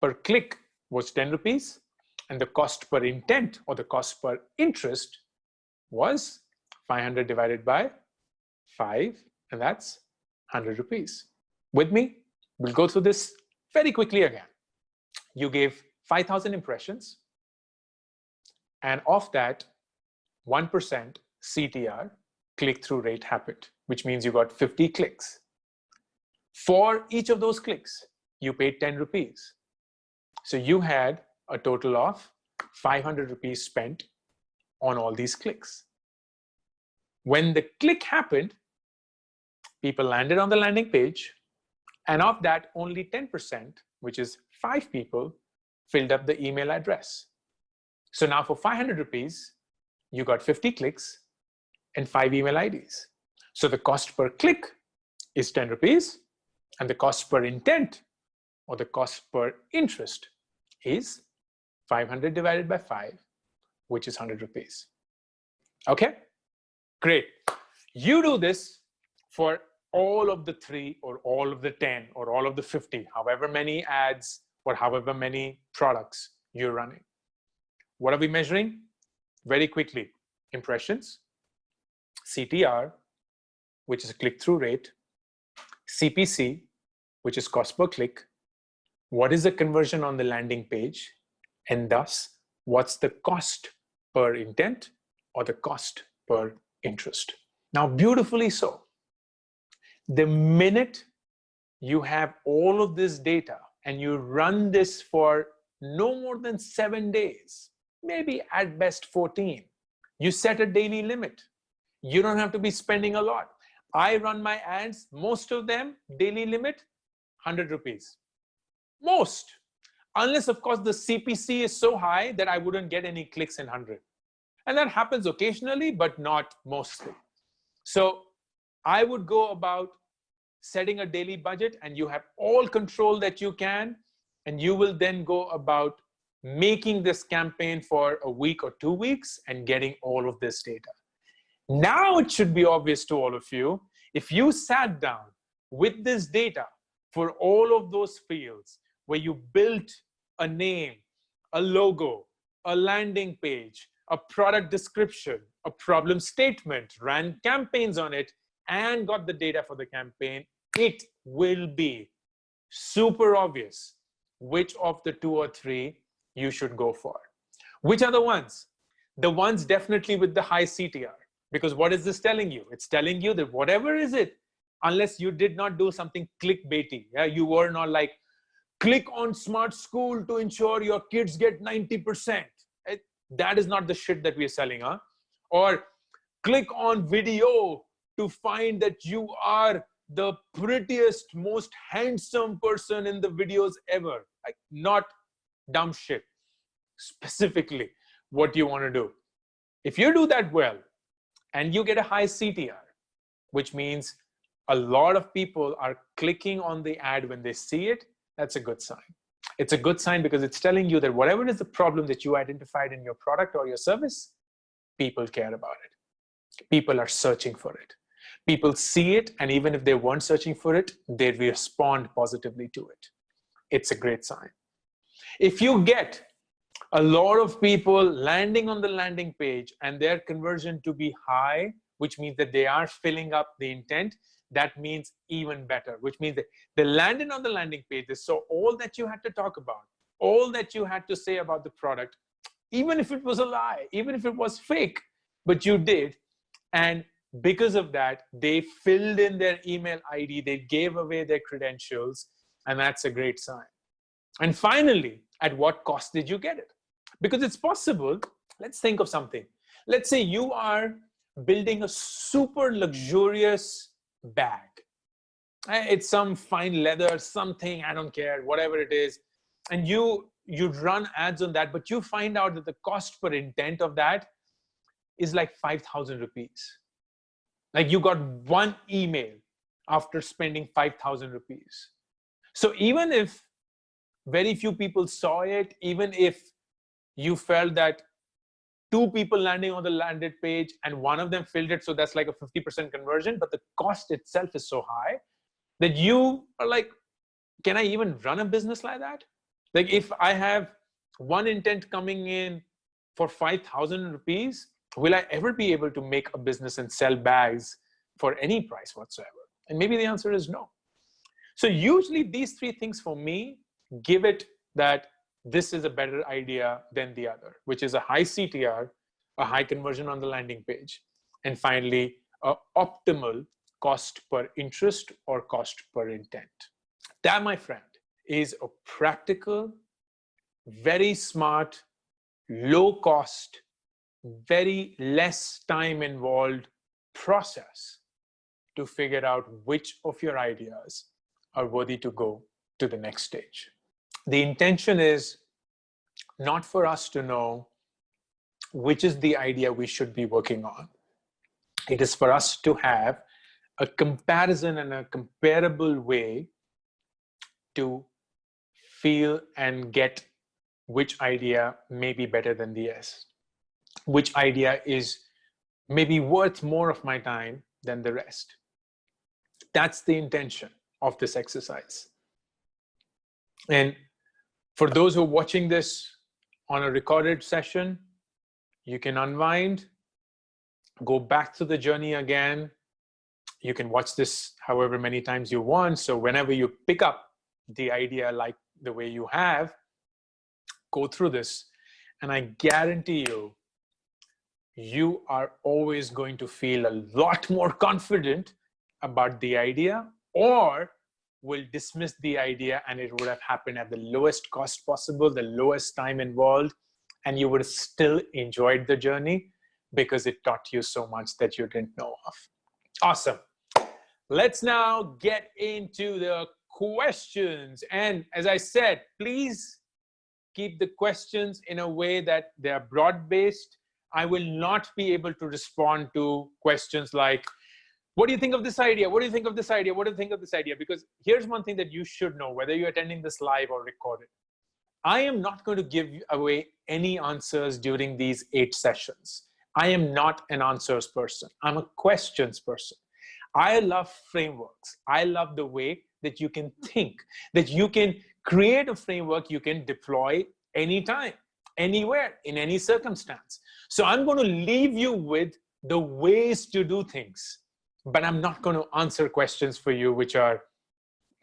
per click was 10 rupees, and the cost per intent, or the cost per interest, was 500 divided by 5, and that's 100 rupees. With me? We'll go through this very quickly again. You gave 5,000 impressions, and of that, 1% CTR, click-through rate happened, which means you got 50 clicks. For each of those clicks, you paid 10 rupees. So you had a total of 500 rupees spent on all these clicks. When the click happened, people landed on the landing page, and of that, only 10%, which is 5 people, filled up the email address. So now for 500 rupees, you got 50 clicks and 5 email IDs. So the cost per click is 10 rupees, and the cost per intent, or the cost per interest, is 500 divided by 5, which is 100 rupees. Okay, great. You do this for all of the 3 or all of the 10 or all of the 50, however many ads or however many products you're running. What are we measuring? Very quickly, impressions, CTR, which is click-through rate, CPC, which is cost per click, what is the conversion on the landing page, and thus, what's the cost per intent or the cost per interest. Now, beautifully so, the minute you have all of this data and you run this for no more than 7 days, maybe at best 14, you set a daily limit. You don't have to be spending a lot. I run my ads, most of them, daily limit, 100 rupees. Most. Unless, of course, the CPC is so high that I wouldn't get any clicks in 100. And that happens occasionally, but not mostly. So I would go about setting a daily budget, and you have all control that you can, and you will then go about making this campaign for a week or 2 weeks and getting all of this data. Now it should be obvious to all of you, if you sat down with this data for all of those fields where you built a name, a logo, a landing page, a product description, a problem statement, ran campaigns on it, and got the data for the campaign, it will be super obvious which of the 2 or 3 you should go for. Which are the ones? The ones definitely with the high CTR. Because what is this telling you? It's telling you that whatever is it, unless you did not do something clickbaity, yeah, you were not like, click on smart school to ensure your kids get 90%. That is not the shit that we are selling, huh? Or click on video to find that you are the prettiest, most handsome person in the videos ever. Like, not dumb shit. Specifically what you want to do. If you do that well and you get a high CTR, which means a lot of people are clicking on the ad when they see it, that's a good sign. It's a good sign because it's telling you that whatever is the problem that you identified in your product or your service, people care about it. People are searching for it. People see it, and even if they weren't searching for it, they respond positively to it. It's a great sign. If you get a lot of people landing on the landing page and their conversion to be high, which means that they are filling up the intent, that means even better, which means that they landed on the landing page. They saw all that you had to talk about, all that you had to say about the product, even if it was a lie, even if it was fake, but you did. And because of that, they filled in their email ID, they gave away their credentials, and that's a great sign. And finally, at what cost did you get it? Because it's possible. Let's think of something. Let's say you are building a super luxurious bag. It's some fine leather, something, I don't care, whatever it is. And you run ads on that, but you find out that the cost per intent of that is like 5,000 rupees. Like, you got one email after spending 5,000 rupees. So even if very few people saw it, even if you felt that 2 people landing on the landed page and one of them filled it, so that's like a 50% conversion, but the cost itself is so high that you are like, can I even run a business like that? Like, if I have one intent coming in for 5,000 rupees, will I ever be able to make a business and sell bags for any price whatsoever? And maybe the answer is no. So usually these 3 things for me give it that this is a better idea than the other, which is a high CTR, a high conversion on the landing page, and finally, an optimal cost per interest or cost per intent. That, my friend, is a practical, very smart, low cost, very less time involved process to figure out which of your ideas are worthy to go to the next stage. The intention is not for us to know which is the idea we should be working on. It is for us to have a comparison and a comparable way to feel and get which idea may be better than the rest, which idea is maybe worth more of my time than the rest. That's the intention of this exercise. And for those who are watching this on a recorded session, you can unwind, go back to the journey again. You can watch this however many times you want. So whenever you pick up the idea like the way you have, go through this. And I guarantee you, you are always going to feel a lot more confident about the idea, or will dismiss the idea and it would have happened at the lowest cost possible, the lowest time involved, and you would have still enjoyed the journey because it taught you so much that you didn't know of. Awesome. Let's now get into the questions. And as I said, please keep the questions in a way that they are broad-based. I will not be able to respond to questions like, what do you think of this idea? What do you think of this idea? What do you think of this idea? Because here's one thing that you should know, whether you're attending this live or recorded. I am not going to give away any answers during these 8 sessions. I am not an answers person. I'm a questions person. I love frameworks. I love the way that you can think, that you can create a framework you can deploy anytime, anywhere, in any circumstance. So I'm going to leave you with the ways to do things, but I'm not going to answer questions for you which are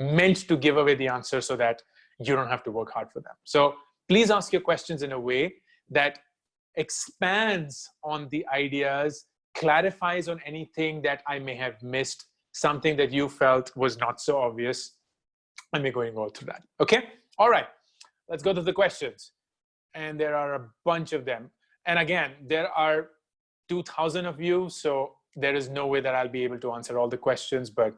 meant to give away the answer so that you don't have to work hard for them. So please ask your questions in a way that expands on the ideas, clarifies on anything that I may have missed, something that you felt was not so obvious. And we're going all through that. Okay? All right, let's go to the questions. And there are a bunch of them. And again, there are 2,000 of you, so there is no way that I'll be able to answer all the questions, but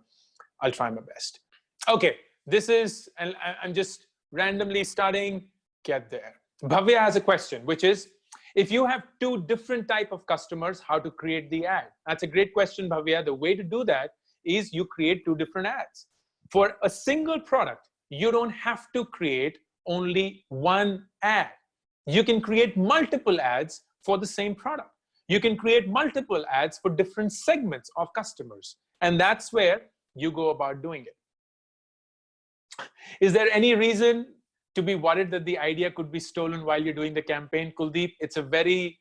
I'll try my best. Okay, this is, and I'm just randomly starting, get there. Bhavya has a question, which is, if you have two different type of customers, how to create the ad? That's a great question, Bhavya. The way to do that is you create two different ads. For a single product, you don't have to create only one ad. You can create multiple ads for the same product. You can create multiple ads for different segments of customers. And that's where you go about doing it. Is there any reason to be worried that the idea could be stolen while you're doing the campaign, Kuldeep? It's a very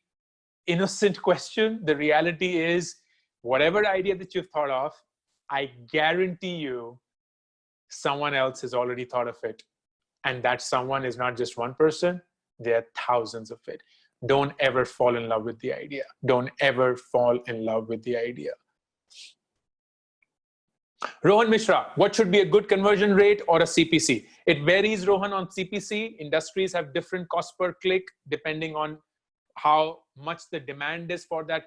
innocent question. The reality is, whatever idea that you've thought of, I guarantee you someone else has already thought of it. And that someone is not just one person, there are thousands of it. Don't ever fall in love with the idea. Don't ever fall in love with the idea. Rohan Mishra, what should be a good conversion rate or a CPC? It varies, Rohan, on CPC. Industries have different cost per click depending on how much the demand is for that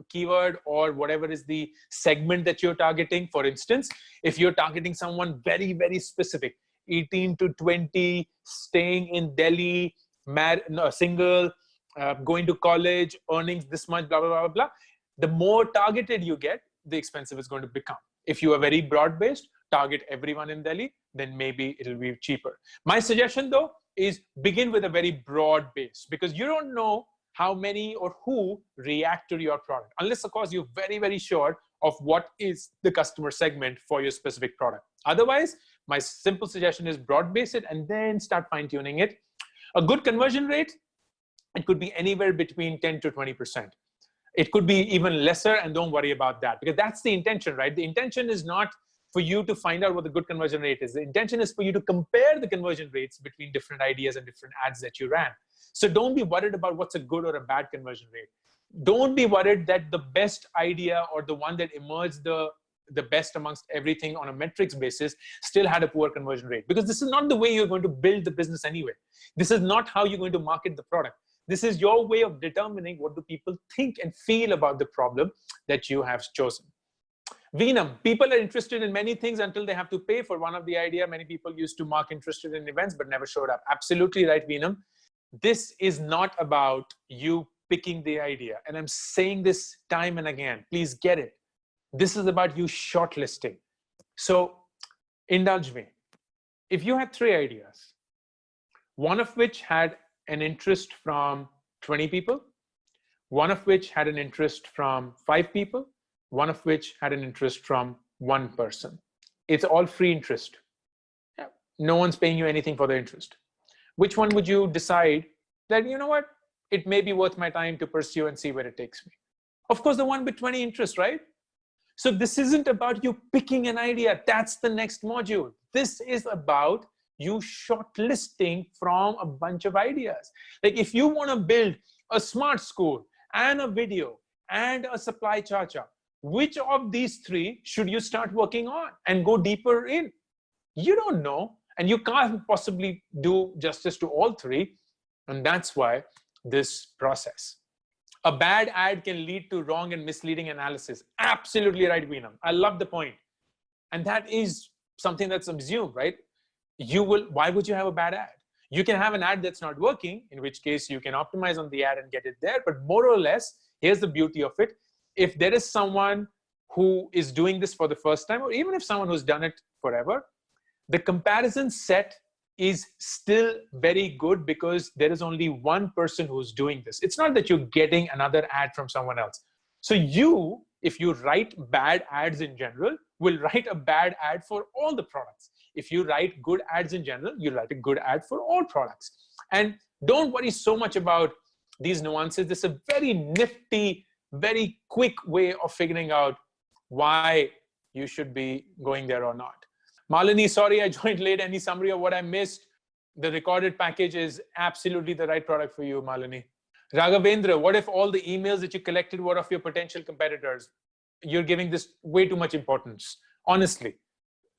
keyword or whatever is the segment that you're targeting. For instance, if you're targeting someone very, very specific, 18 to 20, staying in Delhi, single, going to college, earnings this much, blah, blah, blah, blah. The more targeted you get, the expensive it's going to become. If you are very broad-based, target everyone in Delhi, then maybe it'll be cheaper. My suggestion though is begin with a very broad base, because you don't know how many or who react to your product, unless of course you're very, very sure of what is the customer segment for your specific product. Otherwise, my simple suggestion is broad base it and then start fine-tuning it. A good conversion rate, it could be anywhere between 10 to 20%. It could be even lesser, and don't worry about that, because that's the intention, right? The intention is not for you to find out what the good conversion rate is. The intention is for you to compare the conversion rates between different ideas and different ads that you ran. So don't be worried about what's a good or a bad conversion rate. Don't be worried that the best idea or the one that emerged the best amongst everything on a metrics basis still had a poor conversion rate, because this is not the way you're going to build the business anyway. This is not how you're going to market the product. This is your way of determining what do people think and feel about the problem that you have chosen. Veenam, people are interested in many things until they have to pay for one of the idea. Many people used to mark interested in events but never showed up. Absolutely right, Veenam. This is not about you picking the idea. And I'm saying this time and again, please get it. This is about you shortlisting. So indulge me. If you had 3 ideas, one of which had an interest from 20 people, one of which had an interest from 5 people, one of which had an interest from 1 person. It's all free interest. No one's paying you anything for the interest. Which one would you decide that, you know what, it may be worth my time to pursue and see where it takes me? Of course, the one with 20 interests, right? So this isn't about you picking an idea. That's the next module. This is about you shortlisting from a bunch of ideas. Like if you want to build a smart school and a video and a supply charger, which of these 3 should you start working on and go deeper in? You don't know, and you can't possibly do justice to all 3. And that's why this process. A bad ad can lead to wrong and misleading analysis. Absolutely right, Veenam. I love the point. And that is something that's assumed, right? Why would you have a bad ad? You can have an ad that's not working, in which case you can optimize on the ad and get it there. But more or less, here's the beauty of it. If there is someone who is doing this for the first time, or even if someone who's done it forever, the comparison set is still very good because there is only one person who's doing this. It's not that you're getting another ad from someone else. So you, if you write bad ads in general, will write a bad ad for all the products. If you write good ads in general, you write a good ad for all products. And don't worry so much about these nuances. This is a very nifty, very quick way of figuring out why you should be going there or not. Malini, sorry I joined late. Any summary of what I missed? The recorded package is absolutely the right product for you, Malini. Raghavendra, what if all the emails that you collected were of your potential competitors? You're giving this way too much importance. Honestly,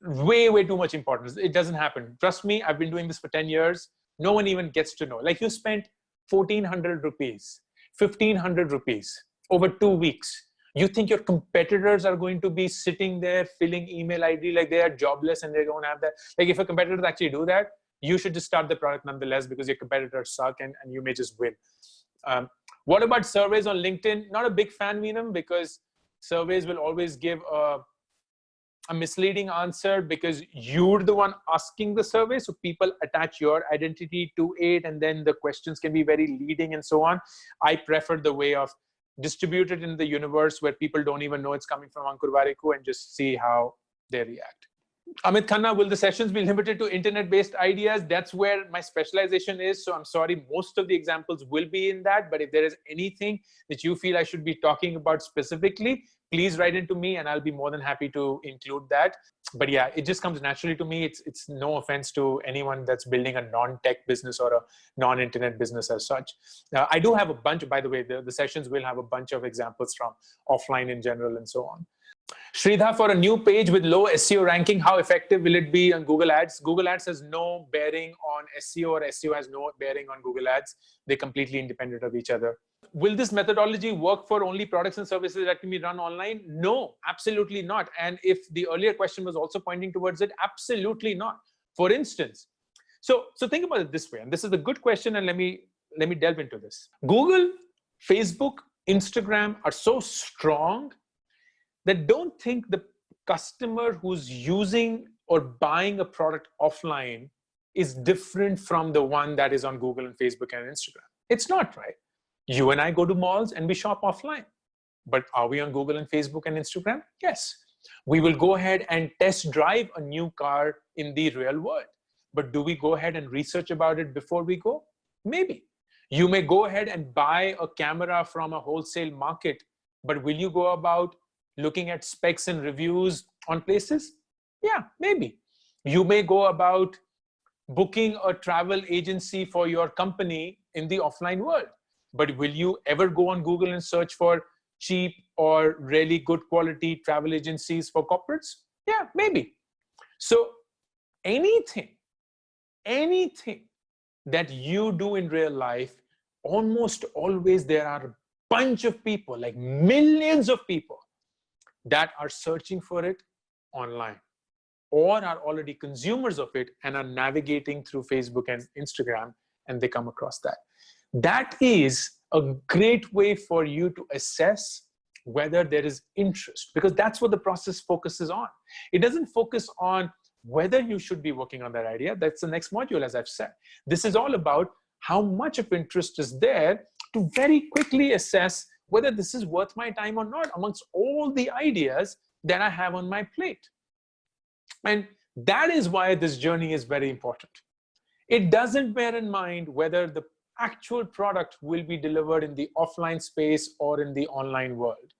way too much importance. It doesn't happen. Trust me, I've been doing this for 10 years. No one even gets to know. Like, you spent 1,400 rupees, 1,500 rupees over 2 weeks. You think your competitors are going to be sitting there filling email ID like they are jobless and they don't have that? Like, if a competitor actually do that, you should just start the product nonetheless, because your competitors suck and you may just win. What about surveys on LinkedIn? Not a big fan, Meenam, because surveys will always give a misleading answer, because you're the one asking the survey. So people attach your identity to it, and then the questions can be very leading and so on. I prefer the way of distribute it in the universe where people don't even know it's coming from Ankur Warikoo, and just see how they react. Amit Khanna, will the sessions be limited to internet-based ideas? That's where my specialization is. So I'm sorry, most of the examples will be in that. But if there is anything that you feel I should be talking about specifically, please write into me and I'll be more than happy to include that. But yeah, it just comes naturally to me. It's no offense to anyone that's building a non-tech business or a non-internet business as such. I do have a bunch, by the way, the sessions will have a bunch of examples from offline in general and so on. Sridhar, for a new page with low SEO ranking, how effective will it be on Google Ads? Google Ads has no bearing on SEO, or SEO has no bearing on Google Ads. They're completely independent of each other. Will this methodology work for only products and services that can be run online? No, absolutely not. And if the earlier question was also pointing towards it, absolutely not. For instance, so think about it this way, and this is a good question, and let me delve into this. Google, Facebook, Instagram are so strong that don't think the customer who's using or buying a product offline is different from the one that is on Google and Facebook and Instagram. It's not, right? You and I go to malls and we shop offline. But are we on Google and Facebook and Instagram? Yes. We will go ahead and test drive a new car in the real world. But do we go ahead and research about it before we go? Maybe. You may go ahead and buy a camera from a wholesale market, but will you go about looking at specs and reviews on places? Yeah, maybe. You may go about booking a travel agency for your company in the offline world. But will you ever go on Google and search for cheap or really good quality travel agencies for corporates? Yeah, maybe. So anything that you do in real life, almost always there are a bunch of people, like millions of people, that are searching for it online or are already consumers of it and are navigating through Facebook and Instagram, and they come across that. That is a great way for you to assess whether there is interest, because that's what the process focuses on. It doesn't focus on whether you should be working on that idea. That's the next module, as I've said. This is all about how much of interest is there to very quickly assess whether this is worth my time or not amongst all the ideas that I have on my plate. And that is why this journey is very important. It doesn't bear in mind whether the actual product will be delivered in the offline space or in the online world.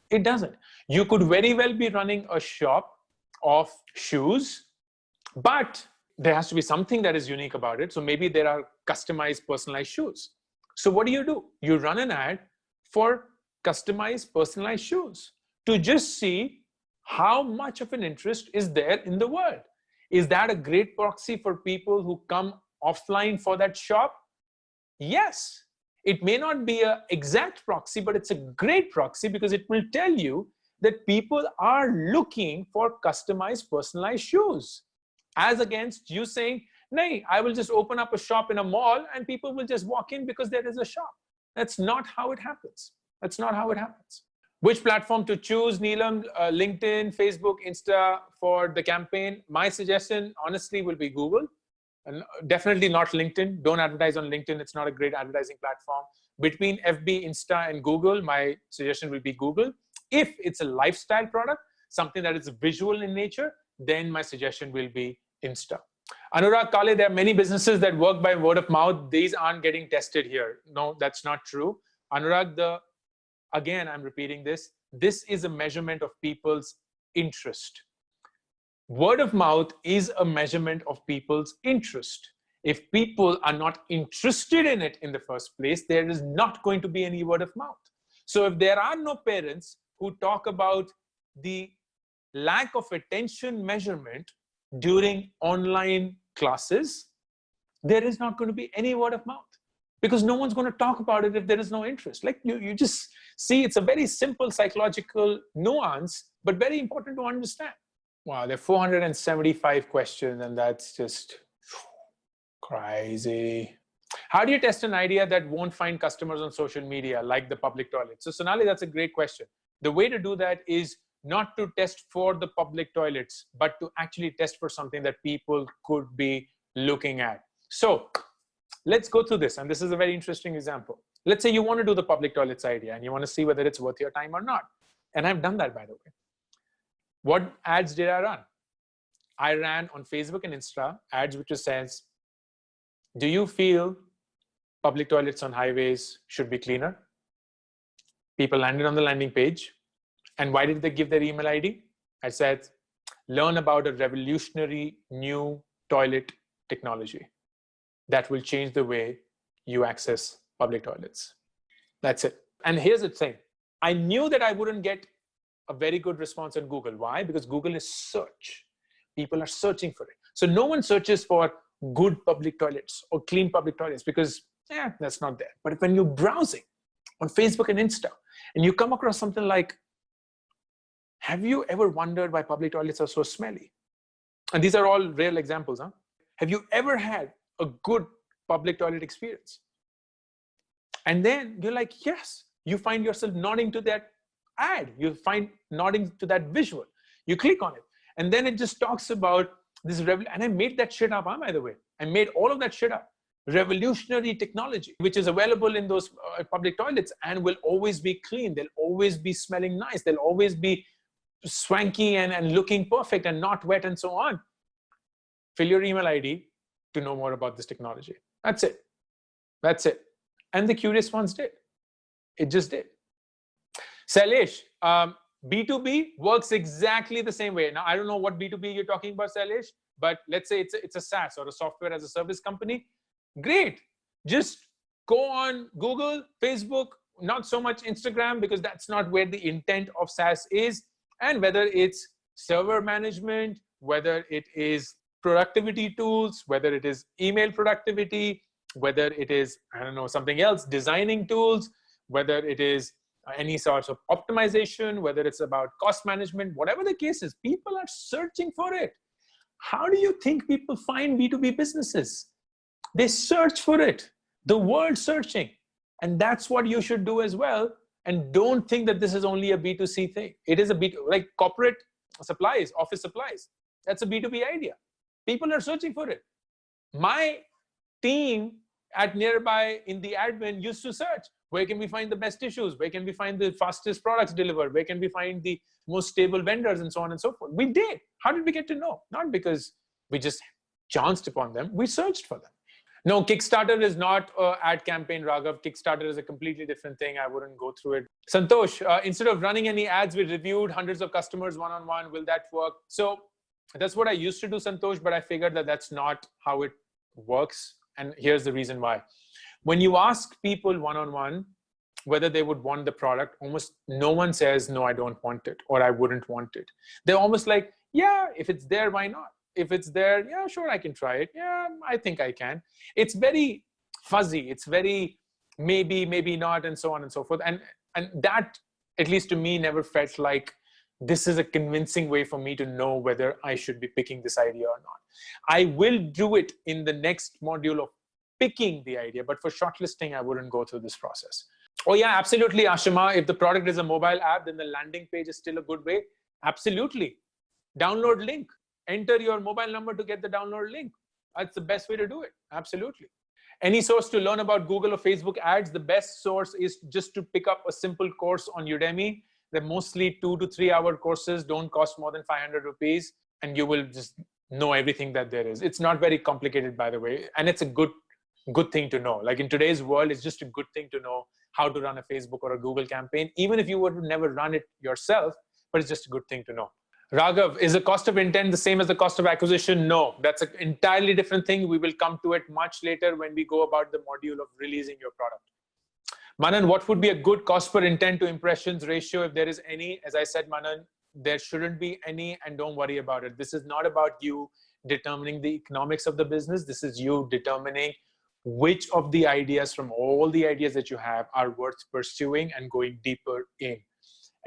It doesn't. You could very well be running a shop of shoes, but there has to be something that is unique about it. So maybe there are customized, personalized shoes. So what do? You run an ad for customized, personalized shoes to just see how much of an interest is there in the world. Is that a great proxy for people who come offline for that shop? Yes. It may not be an exact proxy, but it's a great proxy, because it will tell you that people are looking for customized, personalized shoes, as against you saying, "Nay, I will just open up a shop in a mall and people will just walk in because there is a shop." That's not how it happens. That's not how it happens. Which platform to choose, Neelam? LinkedIn, Facebook, Insta for the campaign? My suggestion, honestly, will be Google. And definitely not LinkedIn. Don't advertise on LinkedIn. It's not a great advertising platform. Between FB, Insta, and Google, my suggestion will be Google. If it's a lifestyle product, something that is visual in nature, then my suggestion will be Insta. Anurag Kale, there are many businesses that work by word of mouth. These aren't getting tested here. No, that's not true. Anurag, again, I'm repeating this. This is a measurement of people's interest. Word of mouth is a measurement of people's interest. If people are not interested in it in the first place, there is not going to be any word of mouth. So if there are no parents who talk about the lack of attention measurement during online classes, there is not going to be any word of mouth, because no one's going to talk about it if there is no interest. Like you just see, it's a very simple psychological nuance, but very important to understand. Wow, there are 475 questions, and that's just crazy. How do you test an idea that won't find customers on social media, like the public toilet? So Sonali, that's a great question. The way to do that is not to test for the public toilets, but to actually test for something that people could be looking at. So let's go through this. And this is a very interesting example. Let's say you want to do the public toilets idea and you want to see whether it's worth your time or not. And I've done that, by the way. What ads did I run? I ran on Facebook and Insta ads which says, do you feel public toilets on highways should be cleaner? People landed on the landing page. And why did they give their email ID? I said, learn about a revolutionary new toilet technology that will change the way you access public toilets. That's it. And here's the thing. I knew that I wouldn't get a very good response on Google. Why? Because Google is search. People are searching for it. So no one searches for good public toilets or clean public toilets because that's not there. But when you're browsing on Facebook and Insta and you come across something like, have you ever wondered why public toilets are so smelly? And these are all real examples. Huh? Have you ever had a good public toilet experience? And then you're like, yes, you find yourself nodding to that ad. You find nodding to that visual. You click on it. And then it just talks about this, and I made that shit up, by the way. I made all of that shit up. Revolutionary technology, which is available in those public toilets and will always be clean. They'll always be smelling nice. They'll always be swanky and looking perfect and not wet and so on. Fill your email ID to know more about this technology. That's it. That's it. And the curious ones did. It just did. Sailesh, B2B works exactly the same way. Now, I don't know what B2B you're talking about, Sailesh, but let's say it's a SaaS or a software as a service company. Great. Just go on Google, Facebook, not so much Instagram, because that's not where the intent of SaaS is. And whether it's server management, whether it is productivity tools, whether it is email productivity, whether it is, I don't know, something else, designing tools, whether it is any sorts of optimization, whether it's about cost management, whatever the case is, people are searching for it. How do you think people find B2B businesses? They search for it. The world's searching. And that's what you should do as well. And don't think that this is only a B2C thing. It is a B2, like corporate supplies, office supplies. That's a B2B idea. People are searching for it. My team at Nearby in the admin used to search, where can we find the best tissues? Where can we find the fastest products delivered? Where can we find the most stable vendors and so on and so forth? We did. How did we get to know? Not because we just chanced upon them. We searched for them. No, Kickstarter is not an ad campaign, Raghav. Kickstarter is a completely different thing. I wouldn't go through it. Santosh, instead of running any ads, we reviewed hundreds of customers one-on-one. Will that work? So that's what I used to do, Santosh, but I figured that that's not how it works. And here's the reason why. When you ask people one-on-one whether they would want the product, almost no one says, no, I don't want it, or I wouldn't want it. They're almost like, yeah, if it's there, why not? If it's there, yeah, sure, I can try it. Yeah, I think I can. It's very fuzzy. It's very maybe, maybe not, and so on and so forth. And that, at least to me, never felt like this is a convincing way for me to know whether I should be picking this idea or not. I will do it in the next module of picking the idea, but for shortlisting, I wouldn't go through this process. Oh yeah, absolutely, Ashima. If the product is a mobile app, then the landing page is still a good way. Absolutely. Download link. Enter your mobile number to get the download link. That's the best way to do it. Absolutely. Any source to learn about Google or Facebook ads, the best source is just to pick up a simple course on Udemy. They're mostly 2 to 3 hour courses, don't cost more than 500 rupees, and you will just know everything that there is. It's not very complicated, by the way, and it's a good thing to know. Like in today's world, it's just a good thing to know how to run a Facebook or a Google campaign, even if you were to never run it yourself, but it's just a good thing to know. Raghav, is the cost of intent the same as the cost of acquisition? No, that's an entirely different thing. We will come to it much later when we go about the module of releasing your product. Manan, what would be a good cost per intent to impressions ratio if there is any? As I said, Manan, there shouldn't be any, and don't worry about it. This is not about you determining the economics of the business. This is you determining which of the ideas from all the ideas that you have are worth pursuing and going deeper in.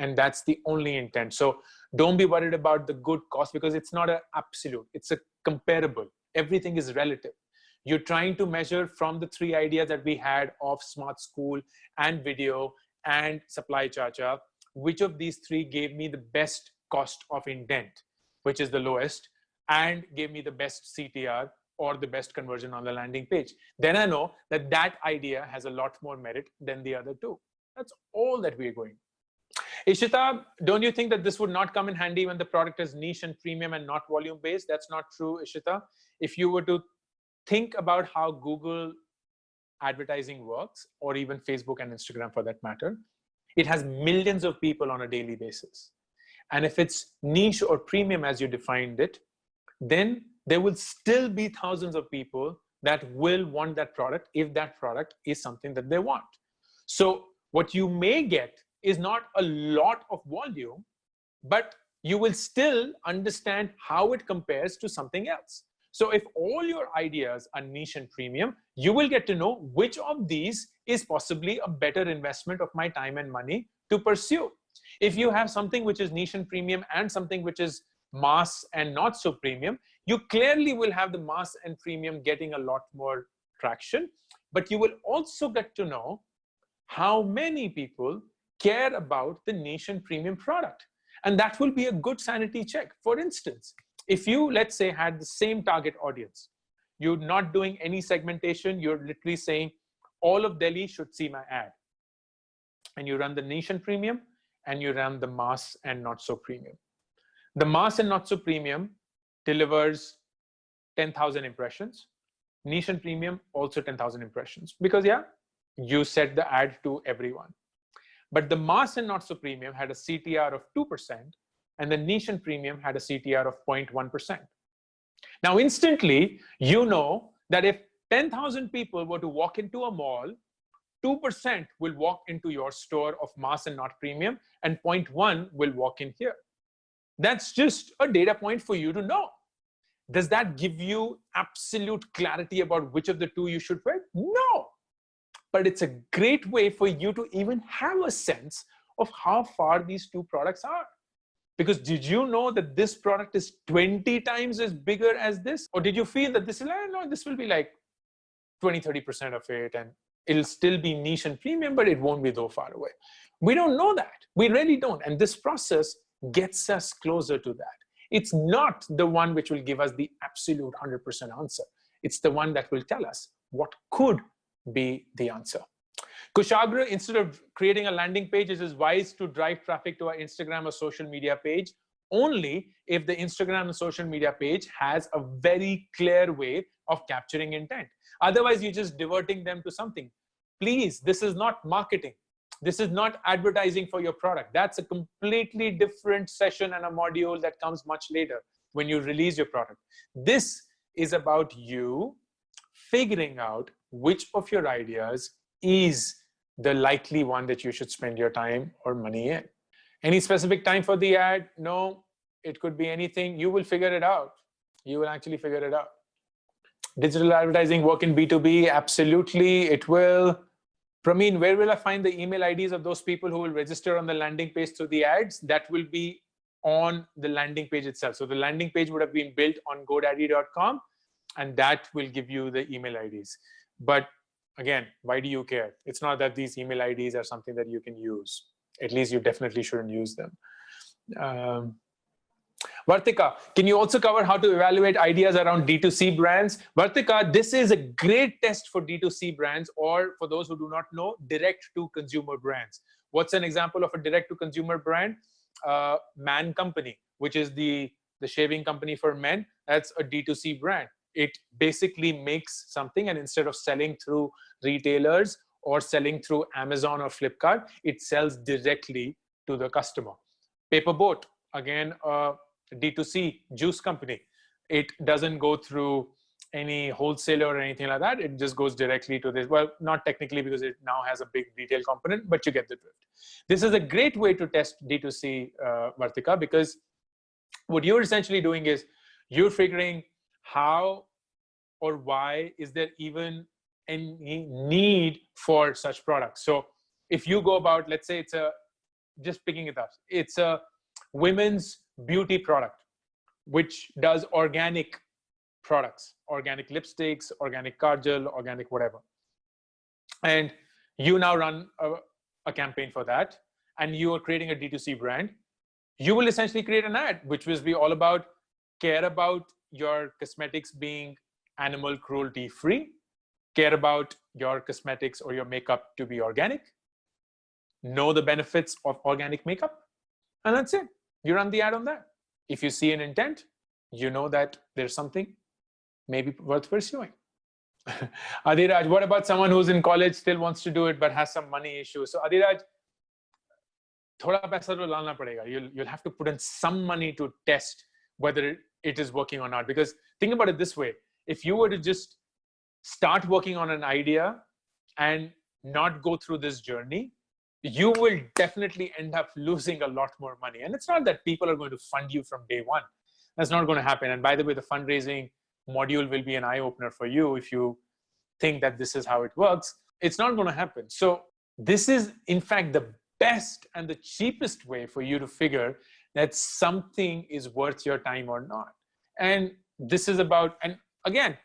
And that's the only intent. So don't be worried about the good cost, because it's not an absolute, it's a comparable. Everything is relative. You're trying to measure from the 3 ideas that we had of Smart School and video and Supply Chacha, which of these 3 gave me the best cost of intent, which is the lowest, and gave me the best CTR or the best conversion on the landing page. Then I know that that idea has a lot more merit than the other 2. That's all that we're going. Ishita, don't you think that this would not come in handy when the product is niche and premium and not volume based? That's not true, Ishita. If you were to think about how Google advertising works, or even Facebook and Instagram for that matter, it has millions of people on a daily basis. And if it's niche or premium as you defined it, then there will still be thousands of people that will want that product if that product is something that they want. So what you may get is not a lot of volume, but you will still understand how it compares to something else. So if all your ideas are niche and premium, you will get to know which of these is possibly a better investment of my time and money to pursue. If you have something which is niche and premium and something which is mass and not so premium, you clearly will have the mass and premium getting a lot more traction, but you will also get to know how many people care about the niche and premium product. And that will be a good sanity check. For instance, if you, let's say, had the same target audience, you're not doing any segmentation, you're literally saying all of Delhi should see my ad. And you run the niche and premium, and you run the mass and not so premium. The mass and not so premium delivers 10,000 impressions. Niche and premium also 10,000 impressions, because yeah, you set the ad to everyone. But the mass and not so premium had a CTR of 2%, and the niche and premium had a CTR of 0.1%. Now, instantly, you know that if 10,000 people were to walk into a mall, 2% will walk into your store of mass and not premium, and 0.1 will walk in here. That's just a data point for you to know. Does that give you absolute clarity about which of the 2 you should pick? No. But it's a great way for you to even have a sense of how far these 2 products are. Because did you know that this product is 20 times as bigger as this? Or did you feel that this is like, no, this will be like 20, 30% of it, and it'll still be niche and premium, but it won't be so far away. We don't know that. We really don't. And this process gets us closer to that. It's not the one which will give us the absolute 100% answer. It's the one that will tell us what could be the answer. Kushagra, instead of creating a landing page, it is wise to drive traffic to our Instagram or social media page only if the Instagram and social media page has a very clear way of capturing intent. Otherwise, you're just diverting them to something. Please, this is not marketing. This is not advertising for your product. That's a completely different session and a module that comes much later when you release your product. This is about you figuring out which of your ideas is the likely one that you should spend your time or money in. Any specific time for the ad? No, it could be anything. You will figure it out. You will actually figure it out. Digital advertising work in B2B? Absolutely, it will. Prameen, where will I find the email IDs of those people who will register on the landing page through the ads? That will be on the landing page itself. So the landing page would have been built on godaddy.com, and that will give you the email IDs. But again, why do you care? It's not that these email IDs are something that you can use. At least you definitely shouldn't use them. Vartika, can you also cover how to evaluate ideas around D2C brands? Vartika, this is a great test for D2C brands, or for those who do not know, direct to consumer brands. What's an example of a direct to consumer brand? Man Company, which is the shaving company for men. That's a D2C brand. It basically makes something, and instead of selling through retailers or selling through Amazon or Flipkart, it sells directly to the customer. Paperboat, again, D2C juice company. It doesn't go through any wholesaler or anything like that. It just goes directly to this. Well, not technically because it now has a big retail component, but you get the drift. This is a great way to test D2C, Vartika, because what you're essentially doing is you're figuring how or why is there even any need for such products. So if you go about, let's say just picking it up, it's a women's beauty product, which does organic products, organic lipsticks, organic kajal, organic whatever. And you now run a campaign for that, and you are creating a D2C brand. You will essentially create an ad, which will be all about care about your cosmetics being animal cruelty free, care about your cosmetics or your makeup to be organic, know the benefits of organic makeup, and that's it. You run the ad on that. If you see an intent, you know that there's something maybe worth pursuing. Adhiraj, what about someone who's in college, still wants to do it, but has some money issues? So Adhiraj, thoda paisa to lana padega. You'll have to put in some money to test whether it is working or not. Because think about it this way. If you were to just start working on an idea and not go through this journey, you will definitely end up losing a lot more money. And it's not that people are going to fund you from day one. That's not going to happen. And by the way, the fundraising module will be an eye-opener for you if you think that this is how it works. It's not going to happen. So this is, in fact, the best and the cheapest way for you to figure that something is worth your time or not. And this is about, and again,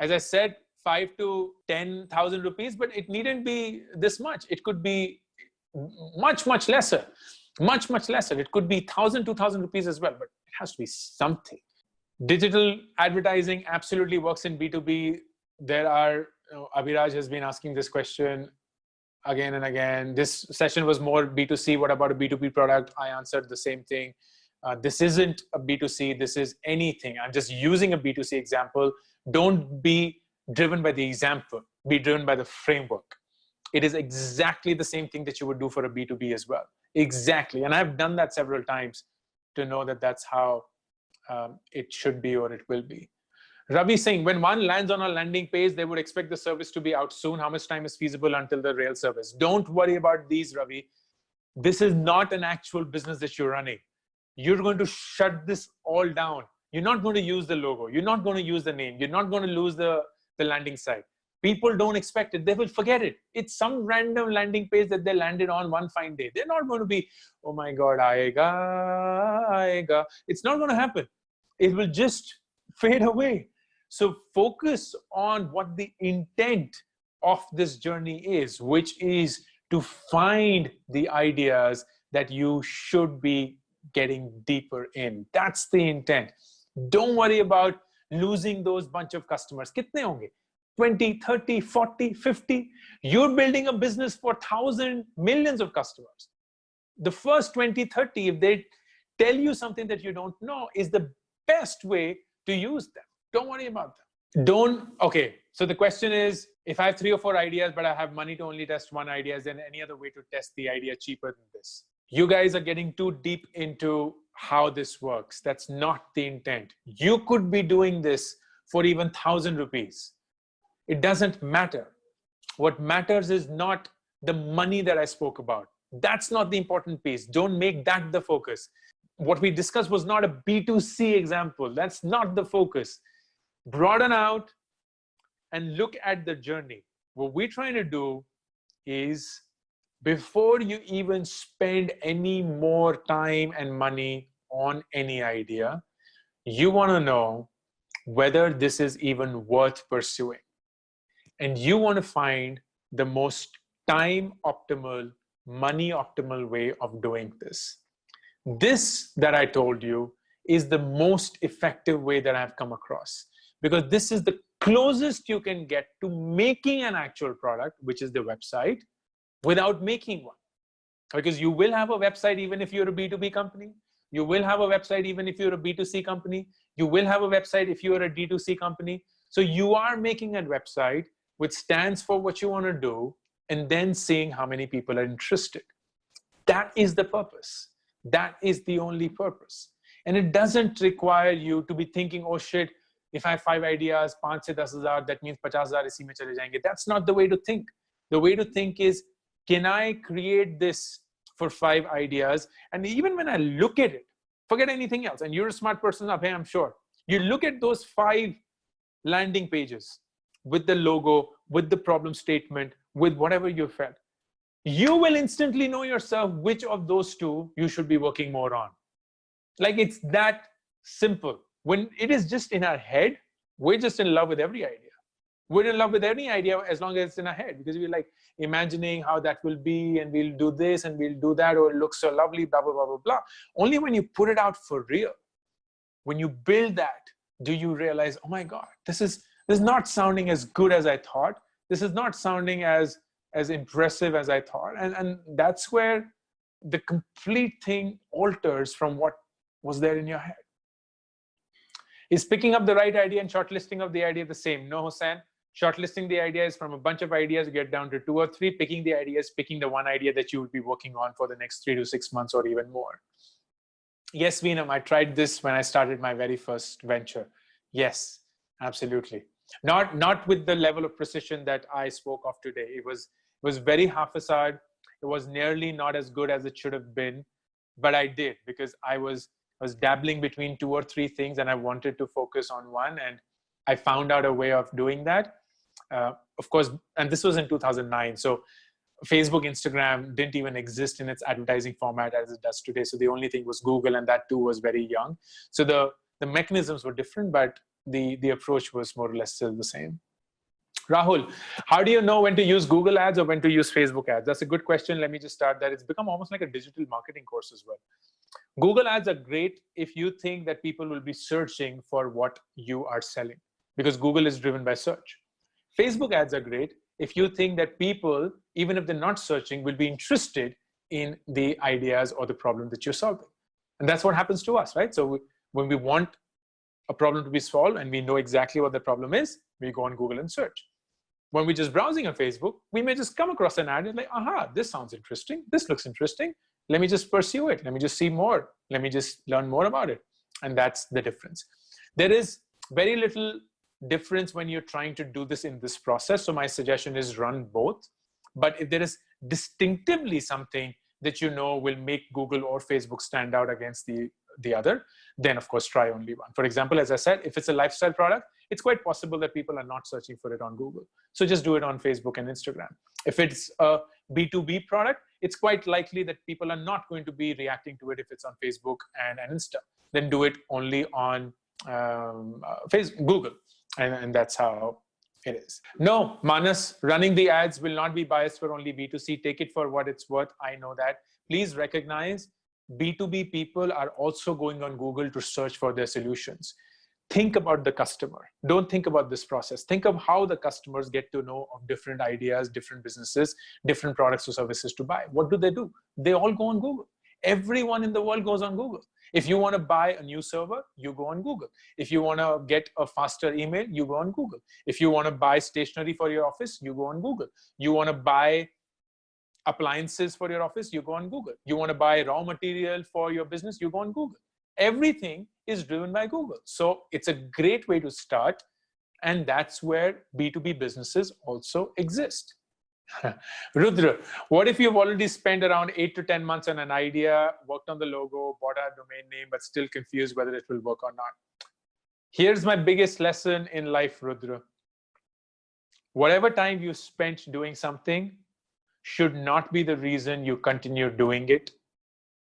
as I said, 5 to 10,000 rupees, but it needn't be this much. It could be much, much lesser, much, much lesser. It could be 1,000, 2,000 rupees as well, but it has to be something. Digital advertising absolutely works in B2B. There are, Abhiraj has been asking this question again and again. This session was more B2C. What about a B2B product? I answered the same thing. This isn't a B2C. This is anything. I'm just using a B2C example. Don't be driven by the example. Be driven by the framework. It is exactly the same thing that you would do for a B2B as well. Exactly. And I've done that several times to know that that's how it should be or it will be. Ravi saying, when one lands on a landing page, they would expect the service to be out soon. How much time is feasible until the real service? Don't worry about these, Ravi. This is not an actual business that you're running. You're going to shut this all down. You're not going to use the logo. You're not going to use the name. You're not going to lose the landing site. People don't expect it. They will forget it. It's some random landing page that they landed on one fine day. They're not going to be, oh my God, aayega, aayega. It's not going to happen. It will just fade away. So focus on what the intent of this journey is, which is to find the ideas that you should be getting deeper in. That's the intent. Don't worry about losing those bunch of customers. Kitne honge? 20, 30, 40, 50. You're building a business for 1,000, millions of customers. The first 20, 30, if they tell you something that you don't know, is the best way to use them. Don't worry about them. Okay, so the question is, if I have 3 or 4 ideas, but I have money to only test one idea, is there any other way to test the idea cheaper than this? You guys are getting too deep into how this works. That's not the intent. You could be doing this for even 1,000 rupees. It doesn't matter. What matters is not the money that I spoke about. That's not the important piece. Don't make that the focus. What we discussed was not a B2C example. That's not the focus. Broaden out and look at the journey. What we're trying to do is, before you even spend any more time and money on any idea, you want to know whether this is even worth pursuing. And you want to find the most time optimal, money optimal way of doing this. This that I told you is the most effective way that I've come across, because this is the closest you can get to making an actual product, which is the website, without making one. Because you will have a website even if you're a B2B company. You will have a website even if you're a B2C company. You will have a website if you're a D2C company. So you are making a website which stands for what you want to do, and then seeing how many people are interested. That is the purpose. That is the only purpose. And it doesn't require you to be thinking, oh shit, if I have 5 ideas, 5 से 10,000, that means 50,000 इसी में चले जाएंगे. That's not the way to think. The way to think is, can I create this for 5 ideas? And even when I look at it, forget anything else. And you're a smart person, Abhay, I'm sure. You look at those 5 landing pages with the logo, with the problem statement, with whatever you felt. You will instantly know yourself which of those 2 you should be working more on. Like, it's that simple. When it is just in our head, we're just in love with every idea. We're in love with any idea as long as it's in our head, because we're like imagining how that will be, and we'll do this and we'll do that, or it looks so lovely, blah, blah, blah, blah, blah. Only when you put it out for real, when you build that, do you realize, oh my God, this is not sounding as good as I thought. This is not sounding as impressive as I thought. And that's where the complete thing alters from what was there in your head. Is picking up the right idea and shortlisting of the idea the same? No, Hussain. Shortlisting the idea is from a bunch of ideas, you get down to 2 or 3. Picking the idea is picking the one idea that you will be working on for the next 3 to 6 months or even more. Yes, Veenam, I tried this when I started my very first venture. Yes, absolutely. Not with the level of precision that I spoke of today. It was very haphazard. It was nearly not as good as it should have been, but I did, because I was dabbling between 2 or 3 things, and I wanted to focus on one, and I found out a way of doing that. Of course, and this was in 2009. So Facebook, Instagram didn't even exist in its advertising format as it does today. So the only thing was Google, and that too was very young. So the mechanisms were different, but the approach was more or less still the same. Rahul, how do you know when to use Google ads or when to use Facebook ads? That's a good question. Let me just start that. It's become almost like a digital marketing course as well. Google ads are great if you think that people will be searching for what you are selling, because Google is driven by search. Facebook ads are great if you think that people, even if they're not searching, will be interested in the ideas or the problem that you're solving. And that's what happens to us, right? So when we want a problem to be solved and we know exactly what the problem is, we go on Google and search. When we're just browsing on Facebook, we may just come across an ad and like, aha, this sounds interesting. This looks interesting. Let me just pursue it. Let me just see more. Let me just learn more about it. And that's the difference. There is very little difference when you're trying to do this in this process. So my suggestion is run both. But if there is distinctively something that you know will make Google or Facebook stand out against the other, then of course try only one. For example, as I said, if it's a lifestyle product, it's quite possible that people are not searching for it on Google. So just do it on Facebook and Instagram. If it's a B2B product, it's quite likely that people are not going to be reacting to it if it's on Facebook and Insta. Then do it only on Google. And that's how it is. No, Manas, running the ads will not be biased for only B2C. Take it for what it's worth. I know that. Please recognize B2B people are also going on Google to search for their solutions. Think about the customer. Don't think about this process. Think of how the customers get to know of different ideas, different businesses, different products or services to buy. What do? They all go on Google. Everyone in the world goes on Google. If you want to buy a new server, you go on Google. If you want to get a faster email, you go on Google. If you want to buy stationery for your office, you go on Google. You want to buy appliances for your office, you go on Google. You want to buy raw material for your business, you go on Google. Everything is driven by Google. So it's a great way to start. And that's where B2B businesses also exist. Rudra, what if you've already spent around 8 to 10 months on an idea, worked on the logo, bought a domain name, but still confused whether it will work or not? Here's my biggest lesson in life, Rudra. Whatever time you spent doing something should not be the reason you continue doing it